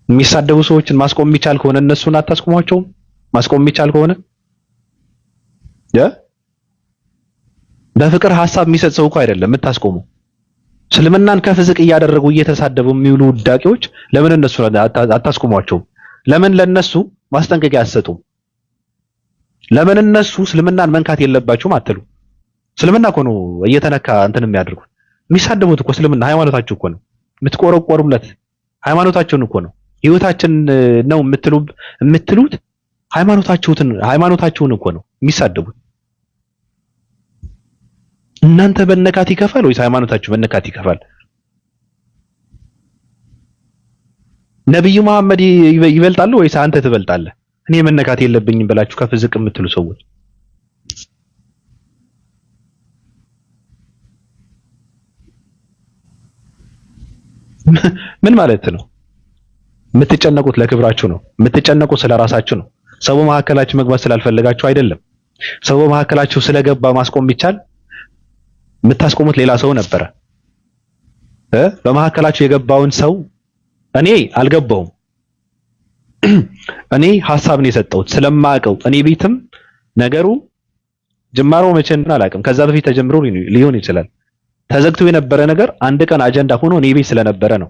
የሚሳደቡ ሰዎችን ማስቆም የሚቻል ከሆነ እነሱን አታስቆሟቸውም? ማስቆም የሚቻል ከሆነ በፍቅር ሐሳብ የሚሰጥ ሰው እኮ አይደለም የምታስቆመው። እስልምናን ከፍ ዝቅ እያደረጉ እየተሳደቡ የሚውሉ ውዳቄዎች ለምን እነሱ አታስቆሟቸውም? ለምን ለነሱ ማስጠንቀቂያ አትሰጡም? ለምን እነሱ እስልምናን መንካት የለባቸውም አትሉ? እስልምና እኮ ነው እየተነካ እንትን የሚያደርጉት የሚሳደቡት እኮ እስልምና ሃይማኖታችሁ እኮ ነው የምትቆረቆሩለት። ሃይማኖታችሁን እኮ ነው ህይወታችን ነው የምትሉት ሃይማኖታችሁን እኮ ነው የሚሳደቡት። እናንተ በነካት ይከፋል ወይስ ሃይማኖታችሁ በነካት ይከፋል? ነብዩ መሐመድ ይበልጣሉ ወይስ አንተ ትበልጣለህ? እኔ መነካት የለብኝም ብላችሁ ከፍ ዝቅ የምትሉ ሰዎች ምን ማለት ነው? የምትጨነቁት ለክብራችሁ ነው። የምትጨነቁት ስለራሳችሁ ነው። ሰው በመካከላችሁ መግባት ስላልፈለጋችሁ አይደለም። ሰው በመካከላችሁ ስለገባ ማስቆም ቢቻል የምታስቆሙት ሌላ ሰው ነበረ። በመካከላችሁ የገባውን ሰው እኔ አልገባውም። እኔ ሐሳብ ነው የሰጠሁት ስለማቀው። እኔ ቤትም ነገሩ ጅማሮ መቼ እንደሆነ አላውቅም። ከዛ በፊት ተጀምሮ ሊሆን ይችላል። ተዘግቶ የነበረ ነገር አንድ ቀን አጀንዳ ሆኖ እኔ ቤት ስለነበረ ነው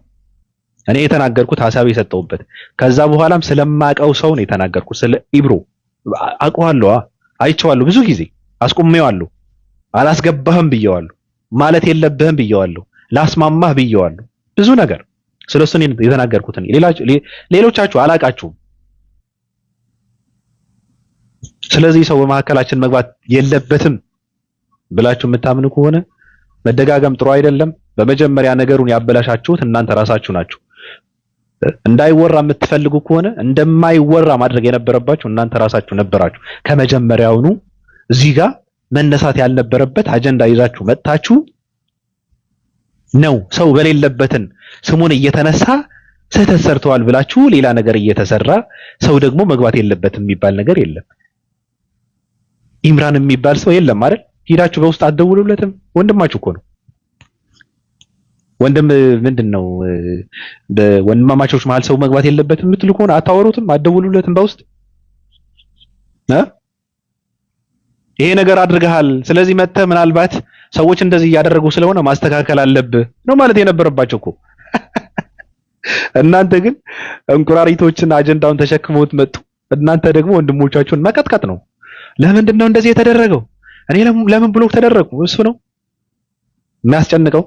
እኔ የተናገርኩት ሐሳብ የሰጠሁበት። ከዛ በኋላም ስለማቀው ሰው ነው የተናገርኩት። ስለ ኢብሮ አውቀዋለሁ፣ አይቼዋለሁ፣ ብዙ ጊዜ አስቆሜዋለሁ። አላስገባህም ብየዋለሁ፣ ማለት የለብህም ብየዋለሁ፣ ላስማማህ ብየዋለሁ። ብዙ ነገር ስለሱ ነው የተናገርኩት። ሌሎቻችሁ አላቃችሁም። ስለዚህ ሰው በመካከላችን መግባት የለበትም ብላችሁ የምታምኑ ከሆነ መደጋገም ጥሩ አይደለም። በመጀመሪያ ነገሩን ያበላሻችሁት እናንተ ራሳችሁ ናችሁ። እንዳይወራ የምትፈልጉ ከሆነ እንደማይወራ ማድረግ የነበረባችሁ እናንተ ራሳችሁ ነበራችሁ። ከመጀመሪያውኑ እዚህ ጋር መነሳት ያልነበረበት አጀንዳ ይዛችሁ መጣችሁ ነው። ሰው በሌለበትን ስሙን እየተነሳ ስህተት ሰርተዋል ብላችሁ ሌላ ነገር እየተሰራ ሰው ደግሞ መግባት የለበትም የሚባል ነገር የለም። ኢምራን የሚባል ሰው የለም አይደል? ሂዳችሁ በውስጥ አትደውሉለትም? ወንድማችሁ እኮ ነው። ወንድም ምንድነው? በወንድማማቾች መሀል ሰው መግባት የለበትም የምትሉ ከሆነ አታወሩትም? አትደውሉለትም በውስጥ ይሄ ነገር አድርገሃል፣ ስለዚህ መተህ ምናልባት ሰዎች እንደዚህ እያደረጉ ስለሆነ ማስተካከል አለብህ ነው ማለት የነበረባቸው እኮ። እናንተ ግን እንቁራሪቶችን አጀንዳውን ተሸክመውት መጡ። እናንተ ደግሞ ወንድሞቻችሁን መቀጥቀጥ ነው። ለምንድን ነው እንደዚህ የተደረገው? እኔ ለምን ብሎክ ተደረጉ? እሱ ነው የሚያስጨንቀው።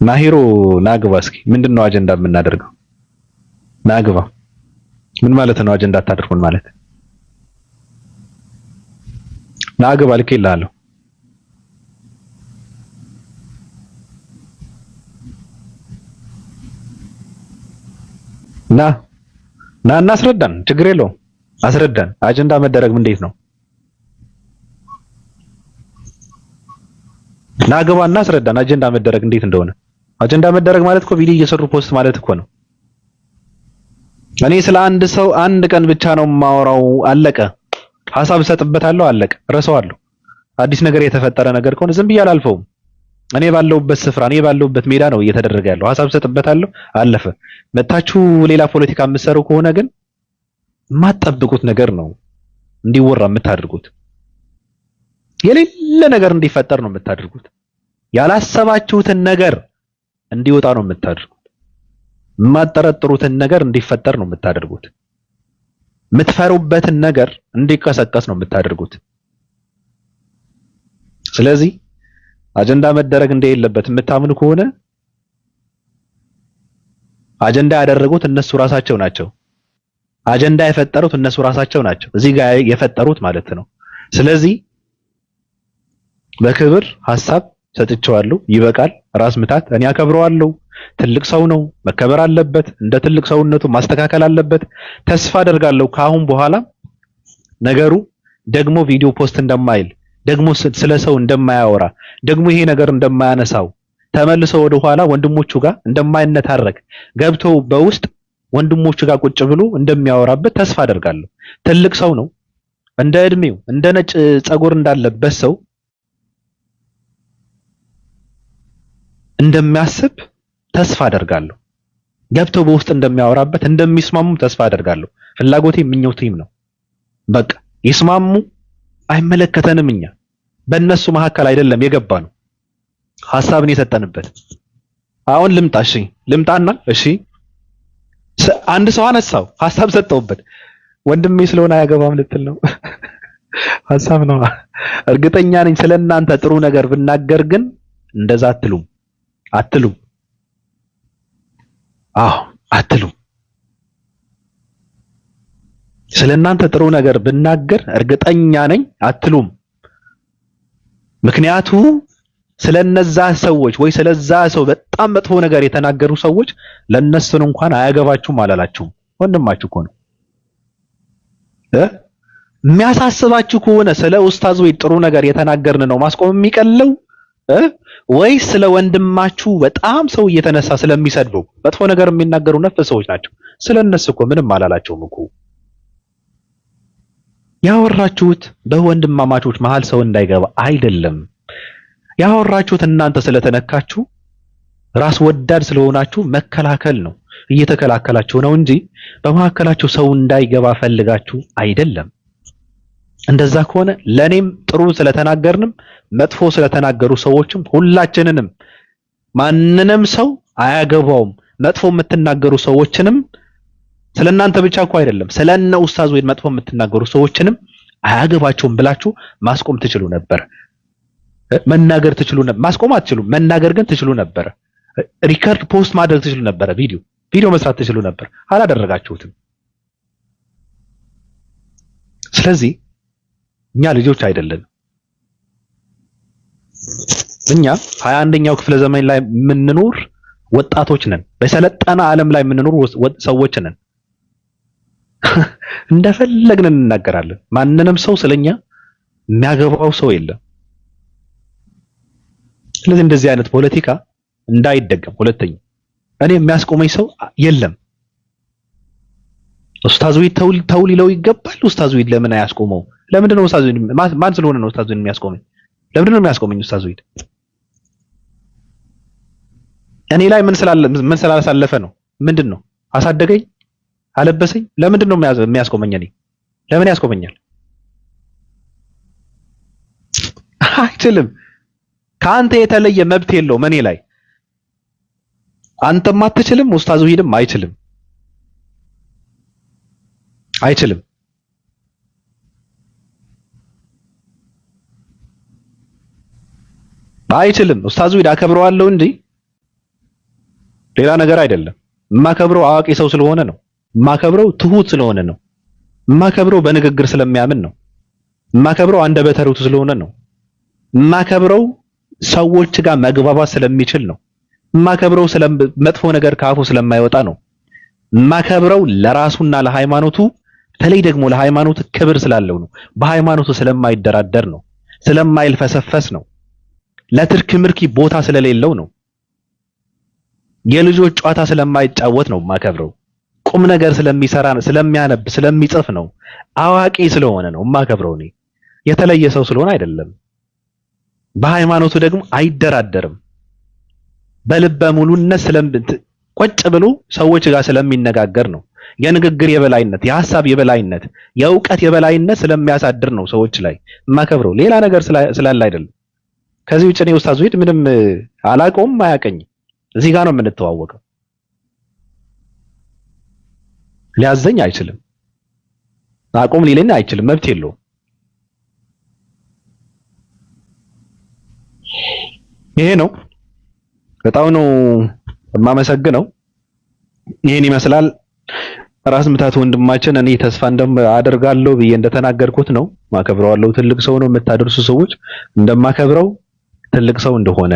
ናሂሮ ናግባ እስኪ ምንድነው አጀንዳ የምናደርገው? ናግባ ምን ማለት ነው? አጀንዳ አታድርጉን ማለት ናግባ ልኬልሃለሁ። ና እናስረዳን፣ ችግር የለውም አስረዳን። አጀንዳ መደረግ እንዴት ነው? ናግባ እናስረዳን አጀንዳ መደረግ እንዴት እንደሆነ። አጀንዳ መደረግ ማለት እኮ ቪዲዮ እየሰሩ ፖስት ማለት እኮ ነው። እኔ ስለ አንድ ሰው አንድ ቀን ብቻ ነው የማወራው፣ አለቀ። ሐሳብ እሰጥበታለሁ፣ አለቀ። ረሳዋለሁ። አዲስ ነገር የተፈጠረ ነገር ከሆነ ዝም ብዬ አላልፈውም። እኔ ባለሁበት ስፍራ እኔ ባለሁበት ሜዳ ነው እየተደረገ ያለው። ሐሳብ እሰጥበታለሁ፣ አለፈ። መታችሁ ሌላ ፖለቲካ የምትሰሩ ከሆነ ግን የማትጠብቁት ነገር ነው እንዲወራ የምታደርጉት። የሌለ ነገር እንዲፈጠር ነው የምታደርጉት። ያላሰባችሁትን ነገር እንዲወጣ ነው የምታደርጉት። የማትጠረጥሩትን ነገር እንዲፈጠር ነው የምታደርጉት። የምትፈሩበትን ነገር እንዲቀሰቀስ ነው የምታደርጉት። ስለዚህ አጀንዳ መደረግ እንደሌለበት የምታምኑ ከሆነ አጀንዳ ያደረጉት እነሱ ራሳቸው ናቸው። አጀንዳ የፈጠሩት እነሱ ራሳቸው ናቸው፣ እዚህ ጋር የፈጠሩት ማለት ነው። ስለዚህ በክብር ሐሳብ ሰጥቼዋለሁ ይበቃል ራስ ምታት እኔ አከብረዋለሁ ትልቅ ሰው ነው መከበር አለበት እንደ ትልቅ ሰውነቱ ማስተካከል አለበት ተስፋ አደርጋለሁ ካሁን በኋላ ነገሩ ደግሞ ቪዲዮ ፖስት እንደማይል ደግሞ ስለ ሰው እንደማያወራ ደግሞ ይሄ ነገር እንደማያነሳው ተመልሶ ወደ ኋላ ወንድሞቹ ጋር እንደማይነታረክ ገብቶ በውስጥ ወንድሞቹ ጋር ቁጭ ብሎ እንደሚያወራበት ተስፋ አደርጋለሁ ትልቅ ሰው ነው እንደ እድሜው እንደ ነጭ ጸጉር እንዳለበት ሰው እንደሚያስብ ተስፋ አደርጋለሁ ገብቶ በውስጥ እንደሚያወራበት እንደሚስማሙ ተስፋ አደርጋለሁ ፍላጎቴ ምኞቴም ነው በቃ ይስማሙ አይመለከተንም እኛ በእነሱ መካከል አይደለም የገባነው ሐሳብን የሰጠንበት አሁን ልምጣና እሺ አንድ ሰው አነሳው ሐሳብ ሰጠውበት ወንድሜ ስለሆነ አያገባም ልትል ነው ሐሳብ ነው እርግጠኛ ነኝ ስለናንተ ጥሩ ነገር ብናገር ግን እንደዛ አትሉም አትሉም ስለናንተ ጥሩ ነገር ብናገር እርግጠኛ ነኝ አትሉም ምክንያቱ ስለነዛ ሰዎች ወይ ስለዛ ሰው በጣም መጥፎ ነገር የተናገሩ ሰዎች ለነሱን እንኳን አያገባችሁም አላላችሁም ወንድማችሁ እኮ ነው የሚያሳስባችሁ ከሆነ ስለ ኡስታዝ ወይ ጥሩ ነገር የተናገርን ነው ማስቆም የሚቀለው ወይ ስለ ወንድማችሁ በጣም ሰው እየተነሳ ስለሚሰድቡ መጥፎ ነገር የሚናገሩ ነፍ ሰዎች ናቸው ስለነሱ እኮ ምንም አላላችሁም እኮ ያወራችሁት በወንድማማቾች መሃል ሰው እንዳይገባ አይደለም ያወራችሁት እናንተ ስለተነካችሁ ራስ ወዳድ ስለሆናችሁ መከላከል ነው እየተከላከላችሁ ነው እንጂ በመካከላችሁ ሰው እንዳይገባ ፈልጋችሁ አይደለም እንደዛ ከሆነ ለኔም ጥሩ ስለተናገርንም መጥፎ ስለተናገሩ ሰዎችም ሁላችንንም ማንንም ሰው አያገባውም መጥፎ የምትናገሩ ሰዎችንም ስለናንተ ብቻ እኮ አይደለም ስለነ ኡስታዝ ወይ መጥፎ የምትናገሩ ሰዎችንም አያገባቸውም ብላችሁ ማስቆም ትችሉ ነበር መናገር ትችሉ ነበር ማስቆም አትችሉም መናገር ግን ትችሉ ነበር ሪከርድ ፖስት ማድረግ ትችሉ ነበር ቪዲዮ መስራት ትችሉ ነበር አላደረጋችሁትም ስለዚህ እኛ ልጆች አይደለን እኛ 21ኛው ክፍለ ዘመን ላይ የምንኖር ወጣቶች ነን በሰለጠነ ዓለም ላይ የምንኖር ሰዎች ነን እንደፈለግን እንናገራለን ማንንም ሰው ስለኛ የሚያገባው ሰው የለም ስለዚህ እንደዚህ አይነት ፖለቲካ እንዳይደገም ሁለተኛ እኔ የሚያስቆመኝ ሰው የለም ኡስታዝ ወይ ተውሊለው ይገባል ኡስታዝ ወይ ለምን አያስቆመው ለምንድን ነው ኡስታዝ ማን ስለሆነ ነው ኡስታዝ የሚያስቆመኝ ለምንድን ነው የሚያስቆመኝ ኡስታዝ ወይ እኔ ላይ ምን ስላላሳለፈ ነው ምንድነው አሳደገኝ አለበሰኝ ለምንድን ነው የሚያስቆመኝ እኔ ለምን ያስቆመኛል አይችልም ካንተ የተለየ መብት የለውም እኔ ላይ አንተም አትችልም ኡስታዝ ወሂድም አይችልም ኡስታዝ ወሂድ አከብረዋለሁ እንጂ ሌላ ነገር አይደለም የማከብረው አዋቂ ሰው ስለሆነ ነው የማከብረው ትሁት ስለሆነ ነው የማከብረው በንግግር ስለሚያምን ነው የማከብረው አንደበተ ርቱዕ ስለሆነ ነው የማከብረው ሰዎች ጋር መግባባት ስለሚችል ነው የማከብረው መጥፎ ነገር ካፉ ስለማይወጣ ነው የማከብረው ለራሱና ለሃይማኖቱ በተለይ ደግሞ ለሃይማኖቱ ክብር ስላለው ነው በሃይማኖቱ ስለማይደራደር ነው ስለማይልፈሰፈስ ነው ለትርክ ምርኪ ቦታ ስለሌለው ነው የልጆች ጨዋታ ስለማይጫወት ነው የማከብረው ቁም ነገር ስለሚሰራ ስለሚያነብ ስለሚጽፍ ነው አዋቂ ስለሆነ ነው የማከብረው እኔ የተለየ ሰው ስለሆነ አይደለም በሃይማኖቱ ደግሞ አይደራደርም በልበ ሙሉነት ቁጭ ብሎ ሰዎች ጋር ስለሚነጋገር ነው የንግግር የበላይነት የሐሳብ የበላይነት የእውቀት የበላይነት ስለሚያሳድር ነው ሰዎች ላይ የማከብረው ሌላ ነገር ስላለ አይደለም ከዚህ ውጭ ነው ኡስታዝ ወሂድ ምንም አላቀውም አያቀኝ እዚህ ጋር ነው የምንተዋወቀው ሊያዘኝ አይችልም አቆም ሊለኝ አይችልም መብት የለውም ይሄ ነው በጣም ነው የማመሰግነው ይሄን ይመስላል ራስ ምታት ወንድማችን እኔ ተስፋ አደርጋለሁ ብዬ እንደተናገርኩት ነው ማከብረዋለሁ ትልቅ ሰው ነው የምታደርሱ ሰዎች እንደማከብረው ትልቅ ሰው እንደሆነ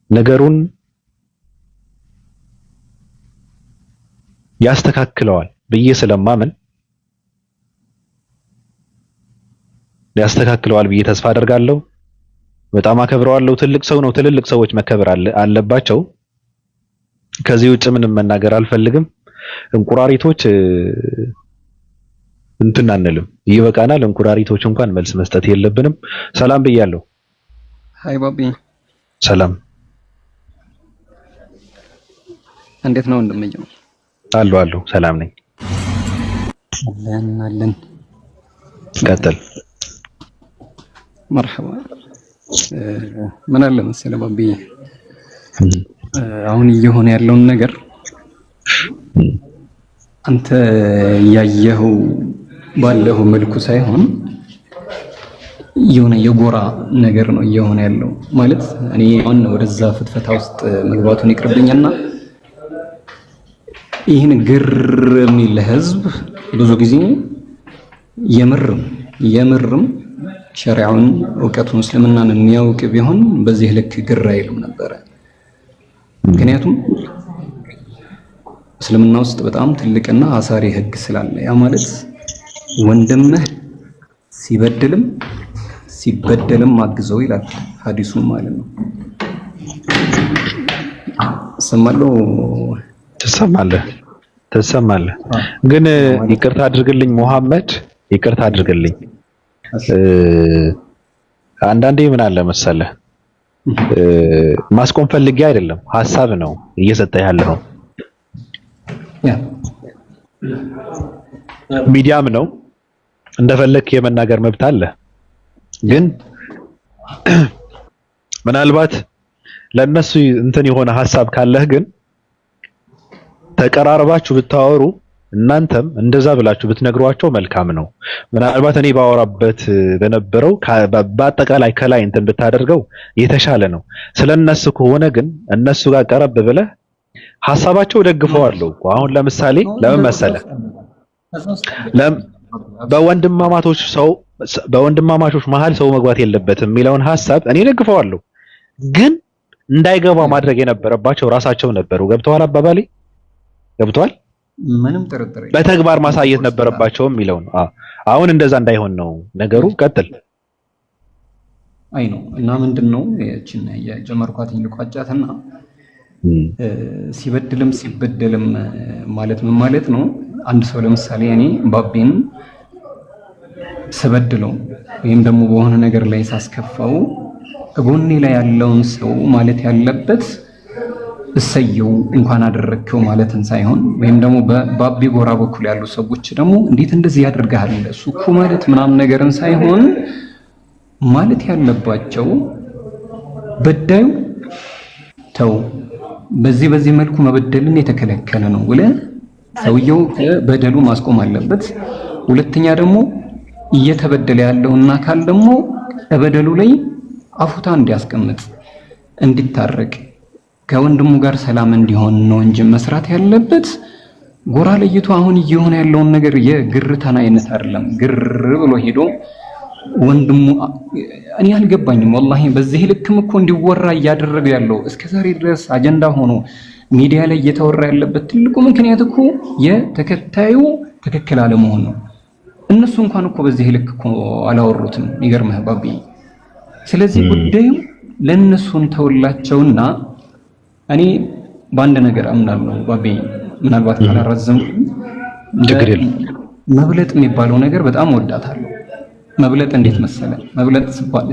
ነገሩን ያስተካክለዋል ብዬ ስለማምን ያስተካክለዋል ብዬ ተስፋ አደርጋለሁ። በጣም አከብረዋለሁ። ትልቅ ሰው ነው። ትልልቅ ሰዎች መከበር አለባቸው። ከዚህ ውጭ ምንም መናገር አልፈልግም። እንቁራሪቶች እንትን አንልም፣ ይበቃናል። እንቁራሪቶች እንኳን መልስ መስጠት የለብንም። ሰላም ብያለሁ። ሃይ ባቢ፣ ሰላም። እንዴት ነው እንደምየው? አለሁ ሰላም ነኝ። አለን ቀጥል። መርሐባ። ምን አለ መሰለህ ባቢ፣ አሁን እየሆነ ያለውን ነገር አንተ ያየኸው ባለው መልኩ ሳይሆን የሆነ የጎራ ነገር ነው እየሆነ ያለው። ማለት እኔ አሁን ወደዛ ፍትፈታ ውስጥ መግባቱን ይቅርብኝና ይህን ግር የሚል ህዝብ ብዙ ጊዜ የምርም ሸሪዓውን እውቀቱን እስልምናን የሚያውቅ ቢሆን በዚህ ልክ ግር አይልም ነበረ። ምክንያቱም እስልምና ውስጥ በጣም ትልቅና አሳሪ ህግ ስላለ ያ ማለት ወንድምህ ሲበደልም አግዘው ይላል ሐዲሱን ማለት ነው። ሰማለው ትሰማለህ። ግን ይቅርታ አድርግልኝ ሙሐመድ፣ ይቅርታ አድርግልኝ። አንዳንዴ ምን አለ መሰለህ ማስቆም ፈልጌ አይደለም፣ ሐሳብ ነው እየሰጠ ያለው። ሚዲያም ነው እንደፈለክ የመናገር መብት አለ። ግን ምናልባት ለነሱ እንትን የሆነ ሐሳብ ካለህ ግን ተቀራርባችሁ ብታወሩ እናንተም እንደዛ ብላችሁ ብትነግሯቸው መልካም ነው። ምናልባት እኔ ባወራበት በነበረው በአጠቃላይ ከላይ እንትን ብታደርገው የተሻለ ነው። ስለነሱ ከሆነ ግን እነሱ ጋር ቀረብ ብለህ ሐሳባቸው ደግፈዋለሁ እኮ። አሁን ለምሳሌ ለምን መሰለህ በወንድማማቾች መሃል ሰው መግባት የለበትም የሚለውን ሐሳብ እኔ ደግፈዋለሁ። ግን እንዳይገባ ማድረግ የነበረባቸው ራሳቸው ነበሩ። ገብተዋል? አባባሌ ገብቷል? ምንም ጥርጥር በተግባር ማሳየት ነበረባቸው የሚለው ነው። አሁን እንደዛ እንዳይሆን ነው ነገሩ። ቀጥል። አይ ነው እና ምንድነው እቺን የጀመርኳትኝ ልቋጫትና ሲበደልም ማለት ምን ማለት ነው? አንድ ሰው ለምሳሌ እኔ ባቤን ስበድለው ወይም ደግሞ በሆነ ነገር ላይ ሳስከፋው ጎኔ ላይ ያለውን ሰው ማለት ያለበት እሰየው እንኳን አደረከው ማለትን ሳይሆን ወይም ደግሞ በባቢ ጎራ በኩል ያሉ ሰዎች ደግሞ እንዴት እንደዚህ ያደርጋል እሱ እኮ ማለት ምናምን ነገርን ሳይሆን ማለት ያለባቸው በዳዩ ተው በዚህ መልኩ መበደልን የተከለከለ ነው ብለ ሰውየው በደሉ ማስቆም አለበት። ሁለተኛ ደግሞ እየተበደለ ያለውና አካል ደግሞ በበደሉ ላይ አፉታ እንዲያስቀምጥ እንዲታረቅ ከወንድሙ ጋር ሰላም እንዲሆን ነው እንጂ መስራት ያለበት ጎራ ለይቶ አሁን እየሆነ ያለውን ነገር የግርታን አይነት አይደለም። ግር ብሎ ሄዶ ወንድሙ እኔ አልገባኝም ወላሂ። በዚህ ልክም እኮ እንዲወራ እያደረገ ያለው እስከዛሬ ድረስ አጀንዳ ሆኖ ሚዲያ ላይ እየተወራ ያለበት ትልቁ ምክንያት እኮ የተከታዩ ትክክል አለመሆን ነው። እነሱ እንኳን እኮ በዚህ ልክ እኮ አላወሩትም። ይገርምህ ባቢ። ስለዚህ ጉዳዩ ለነሱን ተውላቸውና እኔ በአንድ ነገር አምናለሁ ባቢ፣ ምናልባት ካላረዘምኩ መብለጥ የሚባለው ነገር በጣም ወዳታለሁ። መብለጥ እንዴት መሰለ? መብለጥ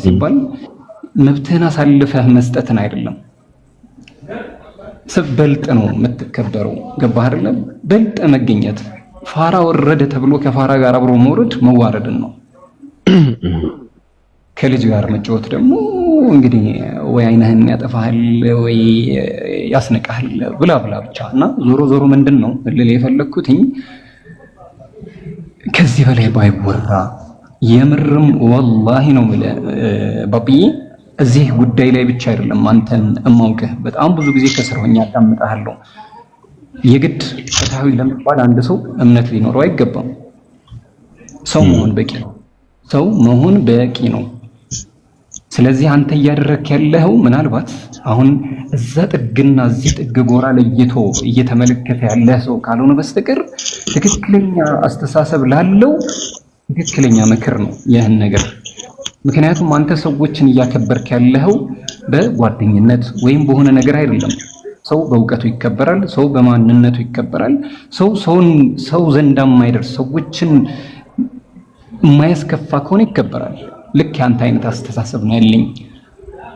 ሲባል መብትህን አሳልፈህ መስጠትን አይደለም። ስበልጥ ነው የምትከበረው። ገባህ አይደለም? በልጥ መገኘት። ፋራ ወረደ ተብሎ ከፋራ ጋር አብሮ መውረድ መዋረድን ነው። ከልጅ ጋር መጫወት ደግሞ እንግዲህ ወይ አይነህን ያጠፋሃል ወይ ያስነቃል ብላ ብቻ እና ዞሮ ምንድነው ልል የፈለኩትኝ ከዚህ በላይ ባይወራ የምርም ወላሂ ነው ማለት ባቢዬ። እዚህ ጉዳይ ላይ ብቻ አይደለም አንተን እማውቅህ በጣም ብዙ ጊዜ ከስር ሆኜ አዳምጣለሁ። የግድ ፍትሃዊ ለመባል አንድ ሰው እምነት ሊኖረው አይገባም። ሰው መሆን በቂ ነው። ስለዚህ አንተ እያደረክ ያለው ምናልባት አሁን እዛ ጥግና እዚህ ጥግ ጎራ ለይቶ እየተመለከተ ያለ ሰው ካልሆነ በስተቀር ትክክለኛ አስተሳሰብ ላለው ትክክለኛ ምክር ነው ይህን ነገር። ምክንያቱም አንተ ሰዎችን እያከበርክ ያለው በጓደኝነት ወይም በሆነ ነገር አይደለም። ሰው በእውቀቱ ይከበራል፣ ሰው በማንነቱ ይከበራል። ሰው ዘንዳ የማይደርስ ሰዎችን የማያስከፋ ከሆነ ይከበራል። ልክ ያንተ አይነት አስተሳሰብ ነው ያለኝ።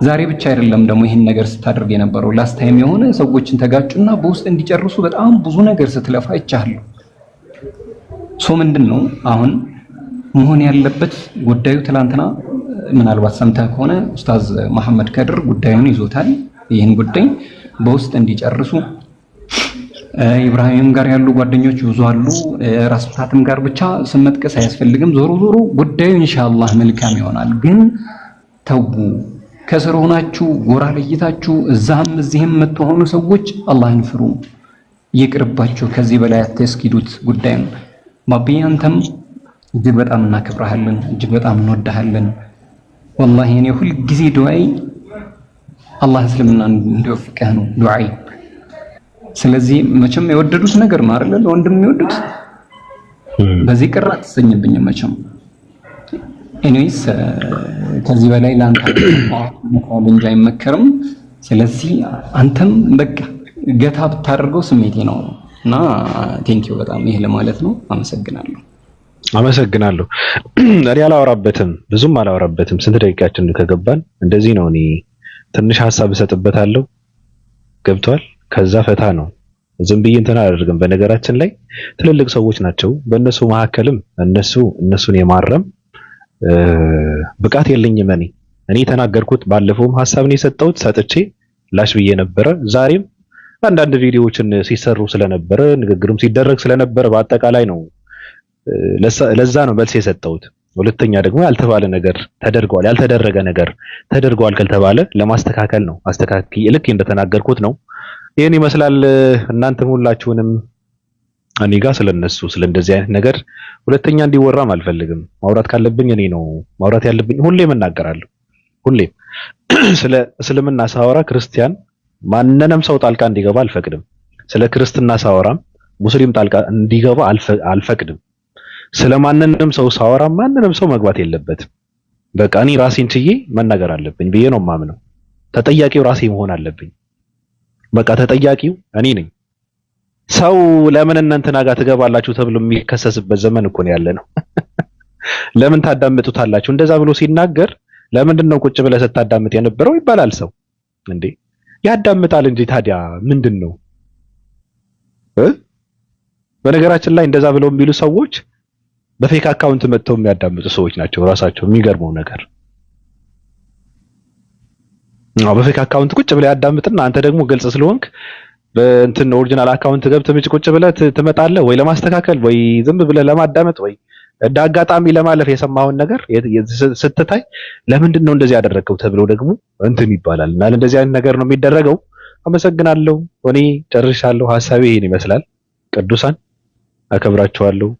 ዛሬ ብቻ አይደለም ደግሞ ይሄን ነገር ስታደርግ የነበረው ላስት ታይም የሆነ ሰዎችን ተጋጩና በውስጥ እንዲጨርሱ በጣም ብዙ ነገር ስትለፋ ይቻላል። ምንድነው አሁን መሆን ያለበት ጉዳዩ? ትላንትና ምናልባት ሰምተህ ከሆነ ኡስታዝ መሐመድ ከድር ጉዳዩን ይዞታል። ይህን ጉዳይ በውስጥ እንዲጨርሱ ኢብራሂም ጋር ያሉ ጓደኞች ብዙ አሉ። ራስ ምታትም ጋር ብቻ ስም መጥቀስ አያስፈልግም። ዞሮ ጉዳዩ ኢንሻአላህ መልካም ይሆናል። ግን ተው፣ ከስር ሆናችሁ ጎራ ለይታችሁ እዛም እዚህም የምትሆኑ ሰዎች አላህን ፍሩ፣ ይቅርባችሁ። ከዚህ በላይ አትስኪዱት ጉዳይ ነው። ባቢዬ አንተም እጅግ በጣም እናከብረሃለን፣ እጅግ በጣም እንወድሃለን። ወላሂ እኔ ሁል ጊዜ ዱዓይ አላህ እስልምና እንዲወፍቀህ ነው ዱዓይ። ስለዚህ መቼም የወደዱት ነገር ነው አይደል? ወንድም የሚወዱት በዚህ ቅር አትሰኝብኝም መቼም። ኤኒዌይስ ከዚህ በላይ ላንተ መሆን እንጂ አይመከርም። ስለዚህ አንተም በቃ ገታ ብታደርገው ስሜቴ ነው እና ቴንኪው በጣም ይሄ ለማለት ነው። አመሰግናለሁ። እኔ አላወራበትም፣ ብዙም አላወራበትም። ስንት ደቂቃችን ከገባን እንደዚህ ነው። እኔ ትንሽ ሀሳብ እሰጥበታለሁ፣ ገብቷል። ከዛ ፈታ ነው። ዝም ብዬ እንትን አላደርግም። በነገራችን ላይ ትልልቅ ሰዎች ናቸው። በእነሱ መካከልም እነሱን የማረም ብቃት የለኝም። እኔ የተናገርኩት ባለፈውም ሀሳብ ነው የሰጠሁት፣ ሰጥቼ ላሽ ብዬ ነበረ። ዛሬም አንዳንድ ቪዲዮዎችን ሲሰሩ ስለነበረ ንግግርም ሲደረግ ስለነበረ በአጠቃላይ ነው ለዛ ነው መልስ የሰጠሁት። ሁለተኛ ደግሞ ያልተባለ ነገር ተደርጓል፣ ያልተደረገ ነገር ተደርጓል ካልተባለ ለማስተካከል ነው። አስተካክዬ ልክ እንደተናገርኩት ነው። ይሄን ይመስላል። እናንተም ሁላችሁንም እኔ ጋር ስለነሱ እንደዚህ አይነት ነገር ሁለተኛ እንዲወራም አልፈልግም። ማውራት ካለብኝ እኔ ነው ማውራት ያለብኝ። ሁሌም እናገራለሁ። ሁሌም ስለ እስልምና ሳወራ ክርስቲያን ማንንም ሰው ጣልቃ እንዲገባ አልፈቅድም። ስለ ክርስትና ሳወራም ሙስሊም ጣልቃ እንዲገባ አልፈቅድም። ስለማንንም ሰው ሳወራ ማንንም ሰው መግባት የለበትም። በቃ እኔ ራሴን ችዬ መናገር አለብኝ ብዬ ነው የማምነው። ተጠያቂው ራሴ መሆን አለብኝ። በቃ ተጠያቂው እኔ ነኝ። ሰው ለምን እናንተና ጋር ትገባላችሁ ተብሎ የሚከሰስበት ዘመን እኮ ነው ያለነው። ለምን ታዳምጡታላችሁ? እንደዛ ብሎ ሲናገር ለምንድን ነው ቁጭ ብለህ ስታዳምጥ የነበረው ይባላል። ሰው እንዴ ያዳምጣል እንጂ ታዲያ ምንድን ነው? በነገራችን ላይ እንደዛ ብለው የሚሉ ሰዎች በፌክ አካውንት መጥተው የሚያዳምጡ ሰዎች ናቸው ራሳቸው። የሚገርመው ነገር በፌክ አካውንት ቁጭ ብለህ ያዳምጥና አንተ ደግሞ ግልጽ ስለሆንክ በእንትን ኦሪጂናል አካውንት ገብተህ ቁጭ ብለህ ትመጣለህ ወይ ለማስተካከል ወይ ዝም ብለህ ለማዳመጥ ወይ እንደ አጋጣሚ ለማለፍ የሰማውን ነገር ስትታይ ለምንድን ነው እንደዚህ ያደረገው ተብሎ ደግሞ እንትን ይባላል። እና እንደዚህ አይነት ነገር ነው የሚደረገው። አመሰግናለሁ። እኔ ጨርሻለሁ። ሐሳቤ ይሄን ይመስላል። ቅዱሳን አከብራቸዋለሁ፣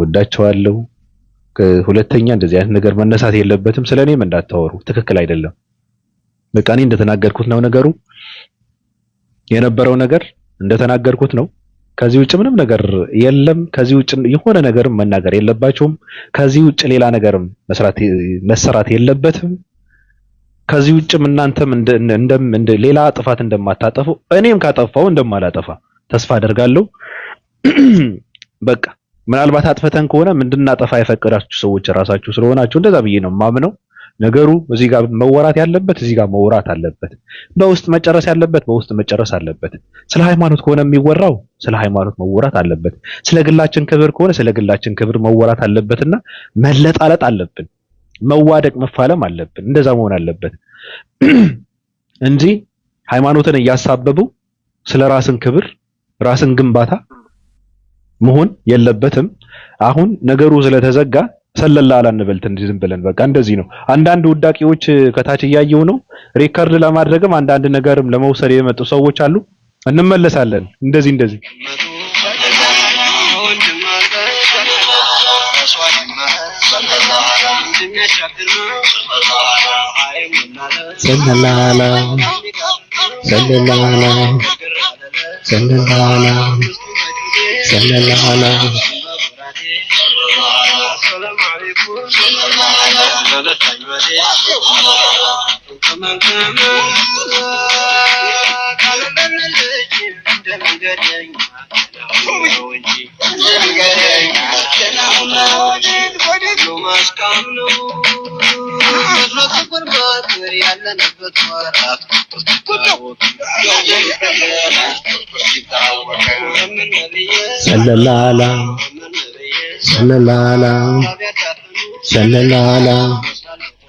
ወዳቸዋለሁ። ሁለተኛ እንደዚህ አይነት ነገር መነሳት የለበትም። ስለኔም እንዳታወሩ፣ ትክክል አይደለም። በቃ እኔ እንደተናገርኩት ነው ነገሩ። የነበረው ነገር እንደተናገርኩት ነው። ከዚህ ውጭ ምንም ነገር የለም። ከዚህ ውጭ የሆነ ነገርም መናገር የለባችሁም። ከዚህ ውጭ ሌላ ነገርም መሰራት የለበትም። ከዚህ ውጭም እናንተም እንደ ሌላ ጥፋት እንደማታጠፉ እኔም ካጠፋው እንደማላጠፋ ተስፋ አደርጋለሁ። በቃ ምናልባት አጥፈተን ከሆነ እንድናጠፋ የፈቀዳችሁ ሰዎች ራሳችሁ ስለሆናችሁ እንደዛ ብዬ ነው ማምነው። ነገሩ እዚህ ጋር መወራት ያለበት እዚህ ጋር መወራት አለበት። በውስጥ መጨረስ ያለበት በውስጥ መጨረስ አለበት። ስለ ሃይማኖት ከሆነ የሚወራው ስለ ሃይማኖት መወራት አለበት። ስለ ግላችን ክብር ከሆነ ስለ ግላችን ክብር መወራት አለበትና መለጣለጥ አለብን። መዋደቅ መፋለም አለብን። እንደዛ መሆን አለበት እንጂ ሃይማኖትን እያሳበቡ ስለ ራስን ክብር ራስን ግንባታ መሆን የለበትም። አሁን ነገሩ ስለተዘጋ ሰለላ አላንበልት ዝም ብለን በቃ እንደዚህ ነው። አንዳንድ ውዳቂዎች ከታች እያየው ነው። ሪከርድ ለማድረግም አንዳንድ ነገርም ለመውሰድ የመጡ ሰዎች አሉ። እንመለሳለን። እንደዚህ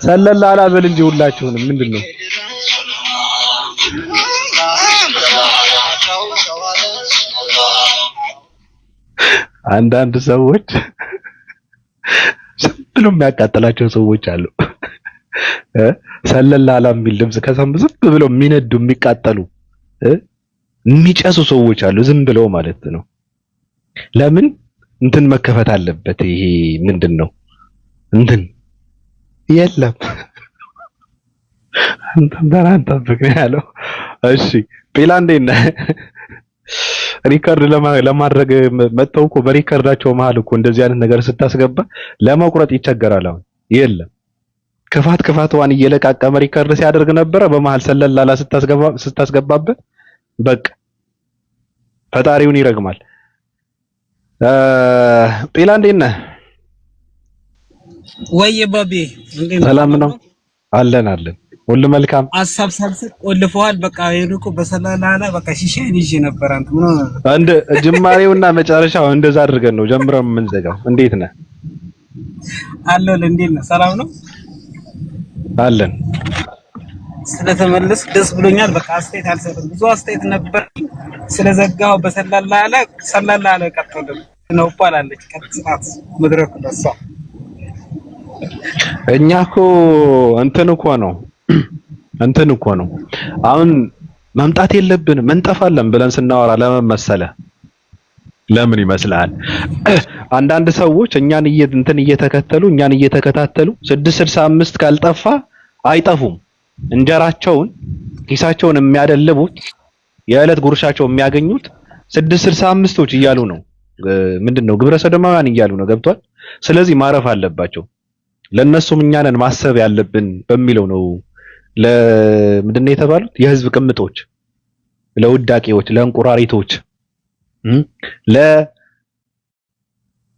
ሰለላላ በል እንጂ ሁላችሁንም ምንድነው አንዳንድ ሰዎች ብሎ የሚያቃጥላቸው ሰዎች አሉ። ሰለላላ የሚል ድምጽ ከሰሙ ዝም ብለው የሚነዱ የሚቃጠሉ የሚጨሱ ሰዎች አሉ። ዝም ብለው ማለት ነው። ለምን እንትን መከፈት አለበት? ይሄ ምንድነው እንትን የለም እንትን በራን ጠብቅ ነው ያለው። እሺ ጲላንዴ እና ሪከርድ ለማድረግ መተው እኮ በሪከርዳቸው መሃል እኮ እንደዚህ አይነት ነገር ስታስገባ ለመቁረጥ ይቸገራል። አሁን የለም ክፋትዋን እየለቃቀመ ሪከርድ ሲያደርግ ነበረ። በመሃል ሰለላላ ስታስገባበት በቃ ፈጣሪውን ይረግማል። ጲላንዴ እና ወይ ባቢ ሰላም ነው አለን ሁሉ መልካም አሳብ ሳልሰጥ ቆልፈዋል። በቃ ይልቁ በሰላላላ በቃ ሺሻን ይዤ ነበር። አንተ ምን ሆነ? እንደ ጅማሬውና መጨረሻው እንደዛ አድርገን ነው ጀምረን የምንዘጋው። እንዴት ነህ? አለን። እንዴት ነህ? ሰላም ነው አለን። ስለተመለስ ደስ ብሎኛል። በቃ አስተያየት አልሰጥም። ብዙ አስተያየት ነበር ስለዘጋው ሰላላላ ቀጥሎ ነው ባላለች ቀጥታት መድረክ ለሷ እኛ እኮ እንትን እኮ ነው አሁን መምጣት የለብንም እንጠፋለን ብለን ስናወራ ለምን መሰለህ? ለምን ይመስልሃል? አንዳንድ ሰዎች እኛን እየተከታተሉ 665 ካልጠፋ አይጠፉም። እንጀራቸውን ኪሳቸውን የሚያደልቡት የዕለት ጉርሻቸው የሚያገኙት 665ቶች እያሉ ነው። ምንድነው ግብረ ሰዶማውያን እያሉ ነው። ገብቷል? ስለዚህ ማረፍ አለባቸው። ለነሱም እኛንን ማሰብ ያለብን በሚለው ነው። ለምንድነው የተባሉት? የህዝብ ቅምጦች፣ ለውዳቄዎች፣ ለእንቁራሪቶች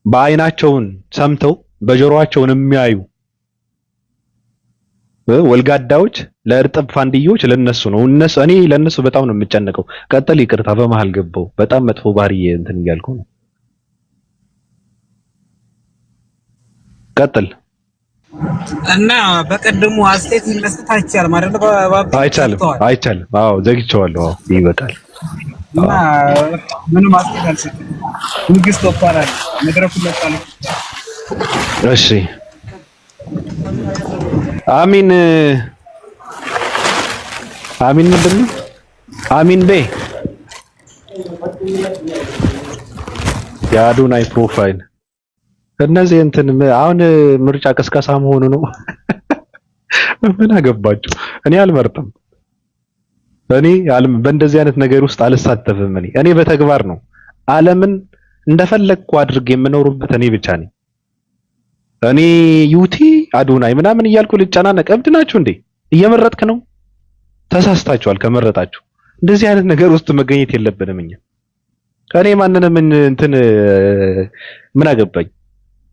በአይናቸውን ሰምተው በጆሮአቸውን የሚያዩ ወልጋዳዎች፣ ለእርጥብ ፋንድዮች ለነሱ ነው። እኔ ለነሱ በጣም ነው የምጨነቀው። ቀጥል። ይቅርታ በመሃል ገባው። በጣም መጥፎ ባህሪ እንትን እያልኩ ነው። ቀጥል። እና በቀደሙ አስተያየት መስጠት አይቻልም አይደል? አይቻልም። አዎ ዘግቼዋለሁ። አዎ ይበቃል። እና ምንም አስተያየት አልሰጥም። ንግስት ወጣራል መድረኩ ለጣለ። እሺ አሚን ምንድን ነው? አሚን ቤ የአዶናይ ፕሮፋይል እነዚህ እንትን አሁን ምርጫ ቅስቀሳ መሆኑ ነው። ምን አገባችሁ? እኔ አልመርጥም። እኔ በእንደዚህ አይነት ነገር ውስጥ አልሳተፍም። እኔ በተግባር ነው ዓለምን እንደፈለግኩ አድርጌ የምኖርበት እኔ ብቻ ነኝ። እኔ ዩቲ አዶናይ ምናምን እያልኩ ልጨናነቅ? እብድ ናችሁ እንዴ? እየመረጥክ ነው? ተሳስታችኋል። ከመረጣችሁ እንደዚህ አይነት ነገር ውስጥ መገኘት የለብንም እኛ። እኔ ማንንም እንትን ምን አገባኝ?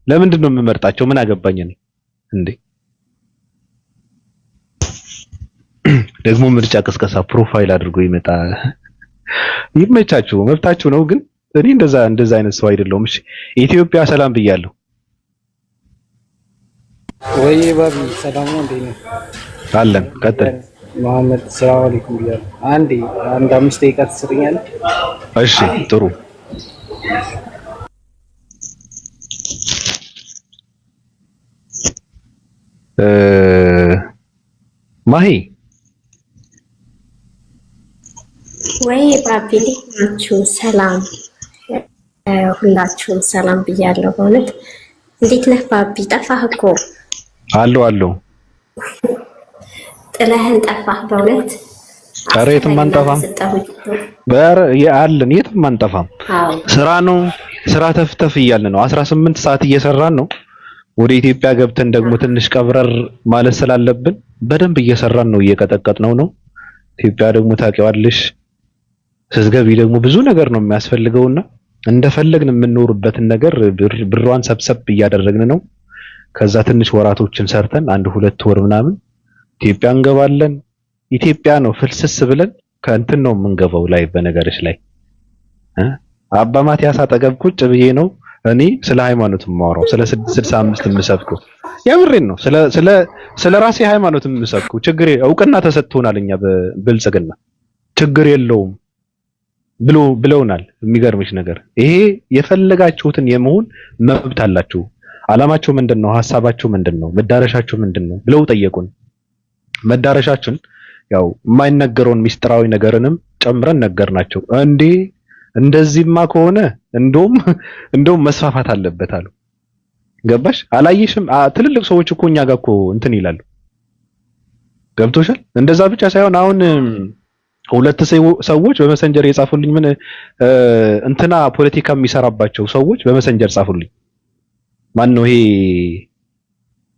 ለምንድን ነው የምመርጣቸው? ምን አገባኝ እኔ እንዴ? ደግሞ ምርጫ ቅስቀሳ ፕሮፋይል አድርጎ ይመጣ። ይመቻችሁ፣ መብታችሁ ነው። ግን እኔ እንደዛ አይነት ሰው አይደለሁም። እሺ ኢትዮጵያ ሰላም ብያለሁ። ወይ ባቢ ሰላም ነው እንዴ? ነው አለን። ቀጥል። መሐመድ ሰላም አለይኩም ብያለሁ። አንድ 5 ደቂቃ ትስጥኛለህ? እሺ ጥሩ። ማሂ ወይ ባቢ ናችሁ? ሰላም ሁላችሁም ሰላም ብያለሁ። በእውነት እንዴት ነህ ባቢ? ጠፋህ እኮ። አሉ ጥለህን ጠፋህ በእውነት። ኧረ የትም አንጠፋም። አለን የትም አንጠፋም። ስራ ነው ስራ ተፍተፍ እያልን ነው። 18 ሰዓት እየሰራን ነው። ወደ ኢትዮጵያ ገብተን ደግሞ ትንሽ ቀብረር ማለት ስላለብን በደንብ እየሰራን ነው፣ እየቀጠቀጥነው ነው። ኢትዮጵያ ደግሞ ታውቂዋለሽ፣ ስትገቢ ደግሞ ብዙ ነገር ነው የሚያስፈልገውና እንደፈለግን የምንኖርበትን ነገር ብሯን ሰብሰብ እያደረግን ነው። ከዛ ትንሽ ወራቶችን ሰርተን 1-2 ወር ምናምን ኢትዮጵያ እንገባለን። ኢትዮጵያ ነው ፍልስስ ብለን ከእንትን ነው የምንገባው ላይ በነገርሽ ላይ አባ ማቲያስ አጠገብ ቁጭ ብዬ ነው እኔ ስለ ሃይማኖት የማወራው፣ ስለ 665 የምሰብከው የምሬን ነው። ስለ ራሴ ሃይማኖት የምሰብከው ችግር እውቅና ተሰጥቶናል። እኛ በብልጽግና ችግር የለውም ብለውናል። የሚገርምሽ ነገር ይሄ የፈለጋችሁትን የመሆን መብት አላችሁ። አላማችሁ ምንድነው? ሐሳባችሁ ምንድነው? መዳረሻችሁ ምንድነው ብለው ጠየቁን። መዳረሻችን ያው የማይነገረውን ሚስጥራዊ ነገርንም ጨምረን ነገርናቸው። እንዴ እንደዚህማ ከሆነ እንደውም መስፋፋት አለበት አሉ። ገባሽ? አላየሽም? ትልልቅ ሰዎች እኮ እኛ ጋር እኮ እንትን ይላሉ። ገብቶሻል? እንደዛ ብቻ ሳይሆን አሁን 2 ሰዎች በመሰንጀር የጻፉልኝ ምን እንትና ፖለቲካ የሚሰራባቸው ሰዎች በመሰንጀር ጻፉልኝ። ማን ነው ይሄ?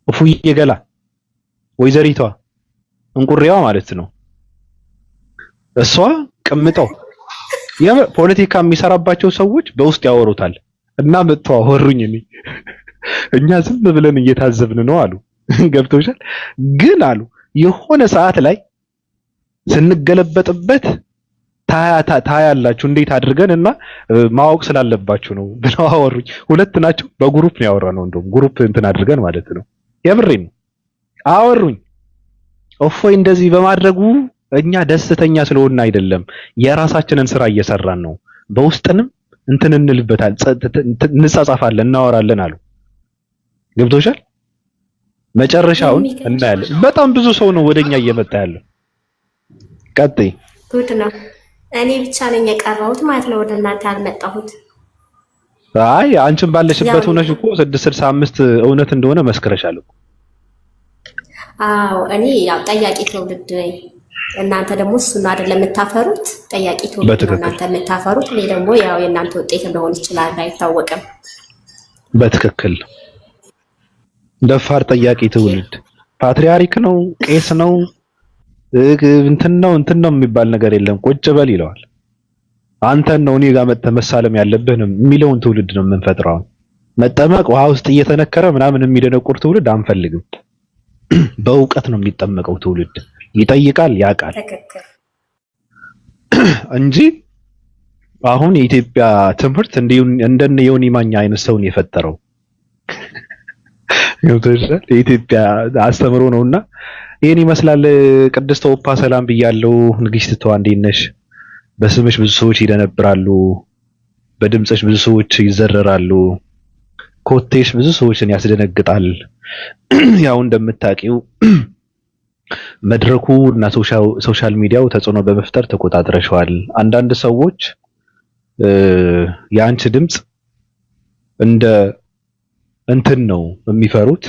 እፉዬ ገላ ወይዘሪቷ እንቁሪያዋ ማለት ነው። እሷ ቅምጠው ፖለቲካ የሚሰራባቸው ሰዎች በውስጥ ያወሩታል እና መጥተው አወሩኝ። እኛ ዝም ብለን እየታዘብን ነው አሉ። ገብቶሻል? ግን አሉ የሆነ ሰዓት ላይ ስንገለበጥበት ታያላችሁ እንዴት አድርገን እና ማወቅ ስላለባችሁ ነው ብለው አወሩኝ። 2 ናቸው። በግሩፕ ነው ያወራነው። እንደውም ግሩፕ እንትን አድርገን ማለት ነው። የምሬን ነው አወሩኝ። እፎይ እንደዚህ በማድረጉ እኛ ደስተኛ ስለሆነ አይደለም፣ የራሳችንን ስራ እየሰራን ነው። በውስጥንም እንትን እንልበታል፣ እንጻጻፋለን፣ እናወራለን አሉ። ገብቶሻል? መጨረሻውን እናያለን። በጣም ብዙ ሰው ነው ወደኛ እየመጣ ያለው። ቀጥይ። ጉድ ነው። እኔ ብቻ ነኝ የቀረሁት ማለት ነው፣ ወደ እናንተ ያልመጣሁት። አይ አንቺም ባለሽበት ሆነሽ እኮ 665 እውነት እንደሆነ መስከረሻል እኮ። አዎ እኔ ያው ጠያቂ ትውልድ ነኝ። እናንተ ደግሞ እሱን አይደለም የምታፈሩት፣ ጠያቂ ትውልድ ነው እናንተ የምታፈሩት። እኔ ደግሞ ያው የእናንተ ውጤት እንደሆነ ይችላል አይታወቅም። በትክክል ደፋር ጠያቂ ትውልድ ፓትሪያርክ ነው፣ ቄስ ነው፣ እንትን ነው የሚባል ነገር የለም። ቁጭ በል ይለዋል። አንተን ነው እኔ ጋር መተመሳለም ያለብህ የሚለውን ትውልድ ነው የምንፈጥረው። መጠመቅ ውሃ ውስጥ እየተነከረ ምናምን የሚደነቁር ትውልድ አንፈልግም። በእውቀት ነው የሚጠመቀው ትውልድ። ይጠይቃል፣ ያውቃል እንጂ አሁን የኢትዮጵያ ትምህርት እንደነ ዮኒ ማኛ አይነት ሰውን የፈጠረው የኢትዮጵያ አስተምሮ ነውና ይሄን ይመስላል። ቅድስት ኦፓ ሰላም ብያለሁ። ንግስት እንዴት ነሽ? በስምሽ ብዙ ሰዎች ይደነብራሉ፣ በድምጽሽ ብዙ ሰዎች ይዘረራሉ፣ ኮቴሽ ብዙ ሰዎችን ያስደነግጣል። ያው እንደምታውቂው መድረኩ እና ሶሻል ሚዲያው ተጽዕኖ በመፍጠር ተቆጣጥረሻል። አንዳንድ ሰዎች የአንቺ ድምጽ እንደ እንትን ነው የሚፈሩት።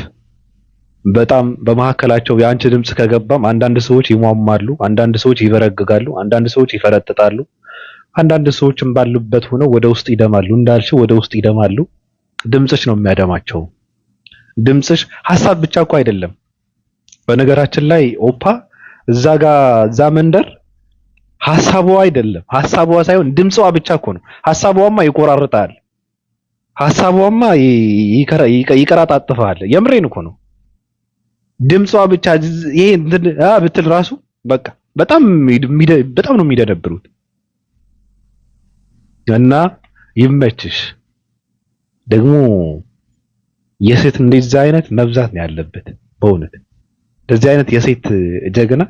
በጣም በመሐከላቸው የአንቺ ድምጽ ከገባም አንዳንድ ሰዎች ይሟማሉ፣ አንዳንድ ሰዎች ይበረግጋሉ፣ አንዳንድ ሰዎች ይፈረጥጣሉ፣ አንዳንድ ሰዎችም ባሉበት ሆነው ወደ ውስጥ ይደማሉ። እንዳልሽው ወደ ውስጥ ይደማሉ። ድምጽሽ ነው የሚያደማቸው። ድምጽሽ ሐሳብ ብቻ እኮ አይደለም። በነገራችን ላይ ኦፓ እዛ መንደር ሐሳቧ አይደለም፣ ሐሳቧ ሳይሆን ድምጽዋ ብቻ እኮ ነው። ሐሳቧማ ይቆራርጣል፣ ሐሳቧማ ይቀራጣጥፋል። የምሬን እኮ ነው። ድምጽዋ ብቻ ይሄ ብትል ራሱ በቃ በጣም ነው የሚደነብሩት። እና ይመችሽ። ደግሞ የሴት እንደዚህ አይነት መብዛት ነው ያለበት። በእውነት እንደዚህ አይነት የሴት ጀግና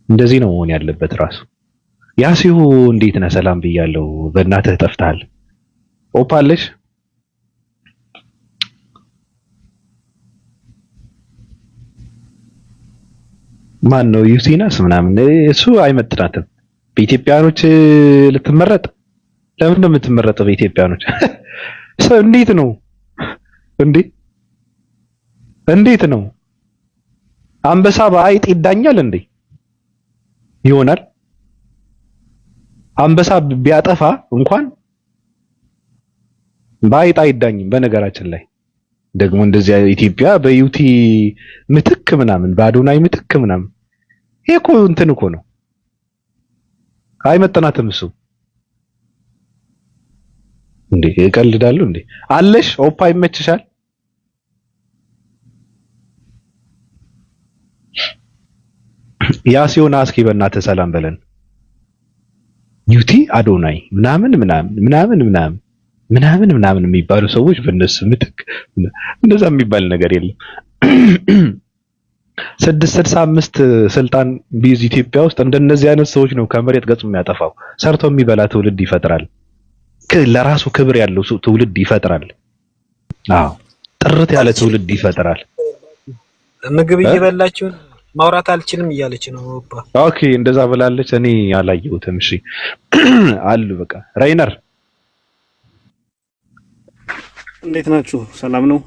እንደዚህ ነው መሆን ያለበት ራሱ። ያሲሁ እንዴት ነህ? ሰላም ብያለሁ። በእናትህ ጠፍተሃል። ኦፓለሽ ማን ነው? ዩሲናስ ምናምን እሱ አይመጥናትም። በኢትዮጵያኖች ልትመረጥ ለምን ነው የምትመረጠው? በኢትዮጵያኖች እንዴት ነው እንዴት ነው አንበሳ በአይጥ ይዳኛል እንዴ? ይሆናል። አንበሳ ቢያጠፋ እንኳን በአይጥ አይዳኝም። በነገራችን ላይ ደግሞ እንደዚህ ኢትዮጵያ በዩቲ ምትክ ምናምን በአዶናይ ምትክ ምናምን ይሄ እኮ እንትን እኮ ነው። አይመጠናትም እሱ እንዴ ይቀልዳሉ እንዴ? አለሽ ኦፓ ይመችሻል? ያ ሲሆን አስኪ በእናትህ ሰላም በለን። ዩቲ አዶናይ ምናምን የሚባሉ ሰዎች በእነሱ ምትክ እንደዛ የሚባል ነገር የለም። 665 ስልጣን ቢይዝ ኢትዮጵያ ውስጥ እንደነዚህ አይነት ሰዎች ነው ከመሬት ገጽ የሚያጠፋው። ሰርቶ የሚበላ ትውልድ ይፈጥራል። ለራሱ ክብር ያለው ትውልድ ይፈጥራል። አዎ ጥርት ያለ ትውልድ ይፈጥራል። ምግብ እየበላችሁ ማውራት አልችልም እያለች ነው። ኦኬ እንደዛ ብላለች። እኔ አላየሁትም። እሺ አሉ በቃ ራይነር እንዴት ናችሁ? ሰላም ነው?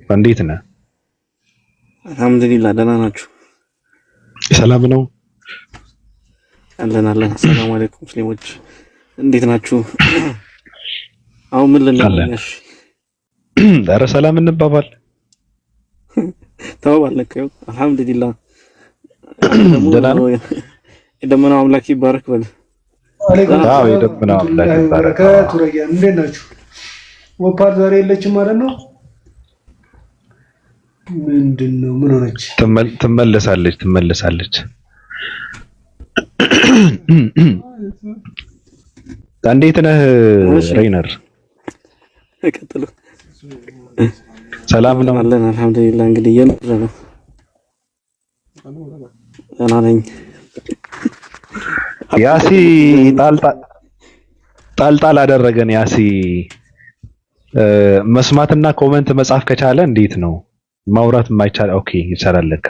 እንዴት ነህ? አልሐምዱሊላህ ደህና ናችሁ? ሰላም ነው አለን። ሰላም አለይኩም ሙስሊሞች እንዴት ናችሁ? አሁን ምን ልንነሽ? ኧረ ሰላም እንባባል። ተባባልክ? አልሐምዱሊላህ ደህና ነው። የደመናው አምላክ ይባረክ በል። አዎ የደመናው አምላክ ይባረክ። ቱረያ እንዴት ናችሁ? ወፓር ዛሬ የለችም ማለት ነው። ምንድነው? ምን ሆነች? ትመለሳለች። እንዴት ነህ ሬይነር? ቀጥሉ። ሰላም ነው አለን አልሐምዱሊላህ። እንግዲህ የምር ነው ደህና ነኝ። ያሲ ጣልጣል አደረገን። ያሲ መስማትና ኮመንት መጻፍ ከቻለ እንዴት ነው ማውራት የማይቻል? ኦኬ ይቻላል ለካ።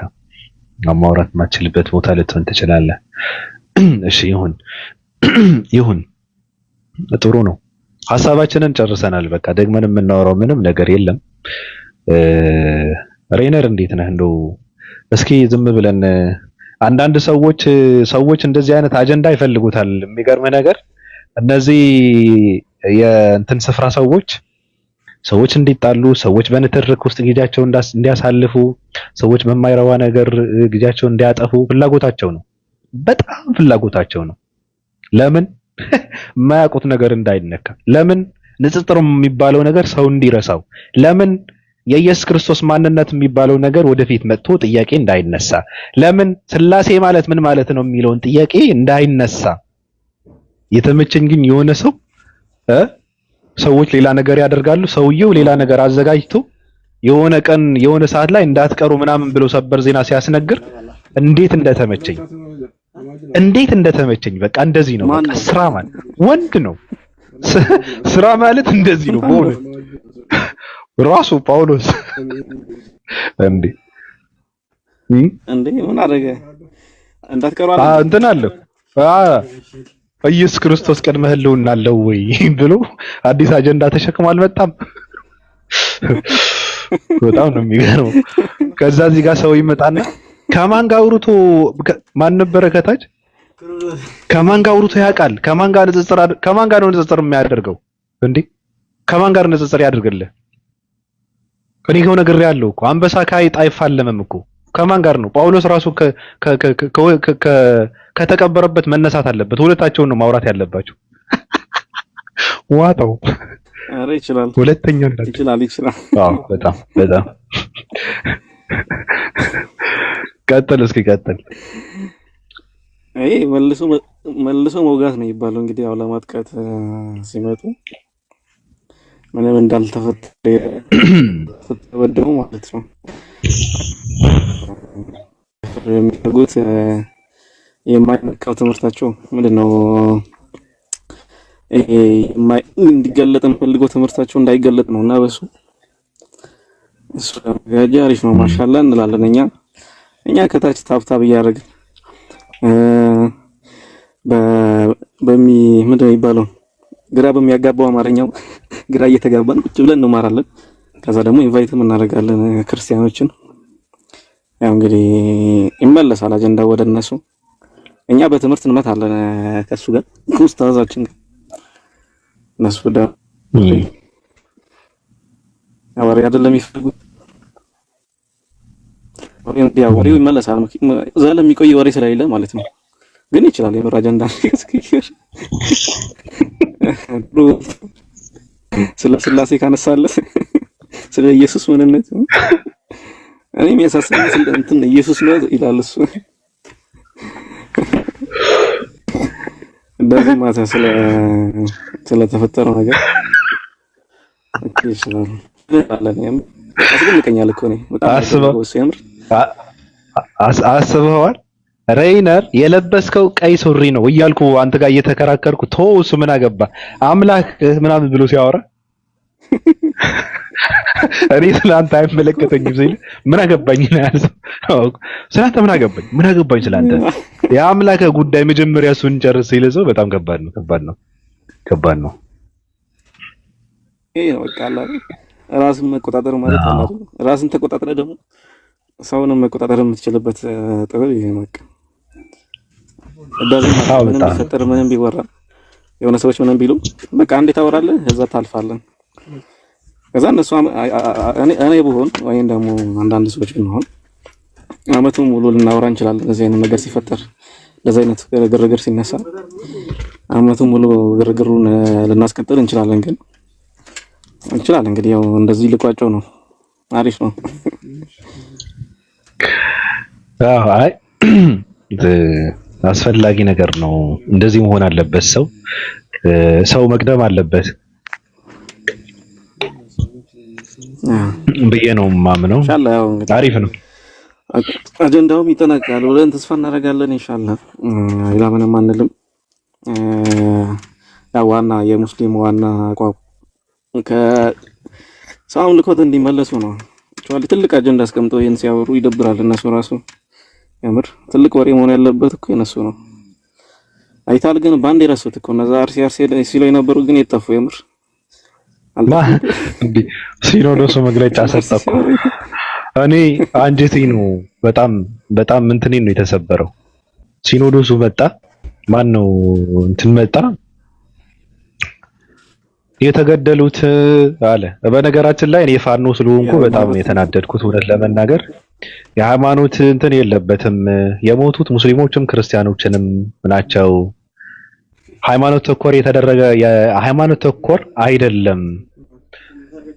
ማውራት የማትችልበት ቦታ ልትሆን ትችላለህ። እሺ ይሁን ጥሩ ነው። ሐሳባችንን ጨርሰናል። በቃ ደግመን የምናወራው ምንም ነገር የለም። ሬይነር እንዴት ነህ? እንደው እስኪ ዝም ብለን አንዳንድ ሰዎች እንደዚህ አይነት አጀንዳ ይፈልጉታል። የሚገርም ነገር እነዚህ የእንትን ስፍራ ሰዎች እንዲጣሉ፣ ሰዎች በንትርክ ውስጥ ጊዜያቸውን እንዲያሳልፉ፣ ሰዎች በማይረባ ነገር ጊዜያቸውን እንዲያጠፉ ፍላጎታቸው ነው። በጣም ፍላጎታቸው ነው። ለምን የማያውቁት ነገር እንዳይነካ፣ ለምን ንጽጽር የሚባለው ነገር ሰው እንዲረሳው፣ ለምን የኢየሱስ ክርስቶስ ማንነት የሚባለው ነገር ወደፊት መጥቶ ጥያቄ እንዳይነሳ፣ ለምን ስላሴ ማለት ምን ማለት ነው የሚለውን ጥያቄ እንዳይነሳ። የተመቸኝ ግን የሆነ ሰዎች ሌላ ነገር ያደርጋሉ። ሰውየው ሌላ ነገር አዘጋጅቶ የሆነ ቀን የሆነ ሰዓት ላይ እንዳትቀሩ ምናምን ብሎ ሰበር ዜና ሲያስነግር እንዴት እንደተመቸኝ በቃ እንደዚህ ነው። በቃ ስራ ማለት ወንድ ነው። ስራ ማለት እንደዚህ ነው። በእውነት ራሱ ጳውሎስ እንዴ ምን አደረገ? እንዳትቀሩ እንትን አለው ኢየሱስ ክርስቶስ ቅድመ ህልውና አለው ወይ ብሎ አዲስ አጀንዳ ተሸክሞ አልመጣም። በጣም ነው የሚገርመው። ከዛ እዚህ ጋር ሰው ይመጣና ከማን ጋር አውርቶ ማን ነበረ ከታች ከማን ጋር አውርቶ ያውቃል? ከማን ጋር ነው ንጽጽር የሚያደርገው እንዴ? ከማን ጋር ንጽጽር ያደርግልህ? እኔ ከሆነ ነገር ያለው እኮ አንበሳ ከአይጥ አይፋለምም እኮ። ከማን ጋር ነው? ጳውሎስ ራሱ ከተቀበረበት መነሳት አለበት። ሁለታቸውን ነው ማውራት ያለባቸው። ዋጣው አረ ይችላል። ሁለተኛው ይችላል። አዎ በጣም ቀጥል። አይ መልሶ መውጋት ነው ይባላል። እንግዲህ ያው ለማጥቃት ሲመጡ ምንም እንዳልተፈጠረ ማለት ነው የሚያደርጉት። የማይነካው ትምህርታቸው ምንድነው? እንዲገለጥ የምፈልገው ትምህርታቸው እንዳይገለጥ ነው እና እሱ ጋጃ አሪፍ ነው። ማሻአላ እንላለን እኛ ከታች ታብታብ እያደረግን ምንድነው የሚባለው ግራ በሚያጋባው አማርኛው ግራ እየተጋባን ቁጭ ብለን እንማራለን። ከዛ ደግሞ ኢንቫይትም እናደርጋለን ክርስቲያኖችን። ያው እንግዲህ ይመለሳል አጀንዳው ወደ እነሱ። እኛ በትምህርት እንመታለን ከሱ ጋር ኡስታዛችን ጋር። እነሱ ደግሞ ወሬ አይደለም የሚፈልጉት። ወሬው ይመለሳል ዘለ የሚቆይ ወሬ ስለሌለ ማለት ነው። ግን ይችላል የምር አጀንዳ ስለ ስላሴ ካነሳለ ስለ ኢየሱስ ምንነት እኔ የሚያሳስበኝ ስለ እንትን ኢየሱስ ነው ይላል እሱ። እንደዚህ ማለት ስለ ተፈጠረው ነገር ይችላል አለን። አስገምቀኛል እኮ ነው አስበዋል። ሬይነር የለበስከው ቀይ ሱሪ ነው እያልኩ አንተ ጋር እየተከራከርኩ ተውስ ምን አገባ አምላክ ምናምን ብሎ ሲያወራ እኔ ስላንተ አይመለከተኝም ሲል ምን አገባኝ ነው ያለው። ስላንተ ምን አገባኝ ስላንተ የአምላክ ጉዳይ መጀመሪያ እሱን ጨርስ ሲል ሰው በጣም ከባድ ነው። ይሄ ነው በቃ ራስን መቆጣጠር ማለት ነው። ራስን ተቆጣጥረ ደግሞ ሰውንም መቆጣጠር የምትችልበት ጥበብ ይሄ ነው በቃ። ምንም ቢፈጠር ምንም ቢወራ የሆነ ሰዎች ምንም ቢሉ በቃ አንዴ ታወራለህ እዛ ታልፋለን። ከዛ እነሱ እኔ ብሆን ወይም ደግሞ አንዳንድ ሰዎች ብንሆን አመቱን ሙሉ ልናወራ እንችላለን። እዚህ አይነት ነገር ሲፈጠር ለዚህ አይነት ግርግር ሲነሳ አመቱን ሙሉ ግርግሩን ልናስቀጥል እንችላለን። ግን እንችላለን እንግዲህ ያው እንደዚህ ልቋጨው ነው። አሪፍ ነው። አይ አስፈላጊ ነገር ነው። እንደዚህ መሆን አለበት። ሰው መቅደም አለበት ብዬ ነው የማምነው። አሪፍ ነው። አጀንዳውም ይጠናቀቃል ብለን ተስፋ እናደርጋለን ኢንሻአላህ። ሌላ ምንም አንልም። ዋና የሙስሊም ዋና አቋም ከሰው አምልኮት እንዲመለሱ ነው። ትልቅ አጀንዳ አስቀምጠው ይሄን ሲያወሩ ይደብራል። እነሱ ራሱ የምር ትልቅ ወሬ መሆን ያለበት እኮ የነሱ ነው። አይታል ግን ባንዴ ረሱት እኮ እነዛ አርሲ ሲለው የነበሩ ግን የጠፉ የምር እንዴ ሲኖዶሱ መግለጫ ሰጠኩ። እኔ አንጀቴ ነው በጣም እንትኔ ነው የተሰበረው። ሲኖዶሱ መጣ ማን ነው እንትን መጣ የተገደሉት አለ። በነገራችን ላይ እኔ ፋኖ ስለሆንኩ በጣም የተናደድኩት እውነት ለመናገር የሃይማኖት እንትን የለበትም። የሞቱት ሙስሊሞችም ክርስቲያኖችንም ናቸው። ሃይማኖት ተኮር የተደረገ የሃይማኖት ተኮር አይደለም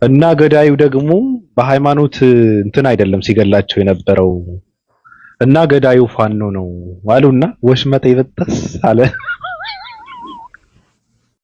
እና ገዳዩ ደግሞ በሃይማኖት እንትን አይደለም ሲገላቸው የነበረው እና ገዳዩ ፋኖ ነው አሉና ወሽመጤ ይበጠስ አለ።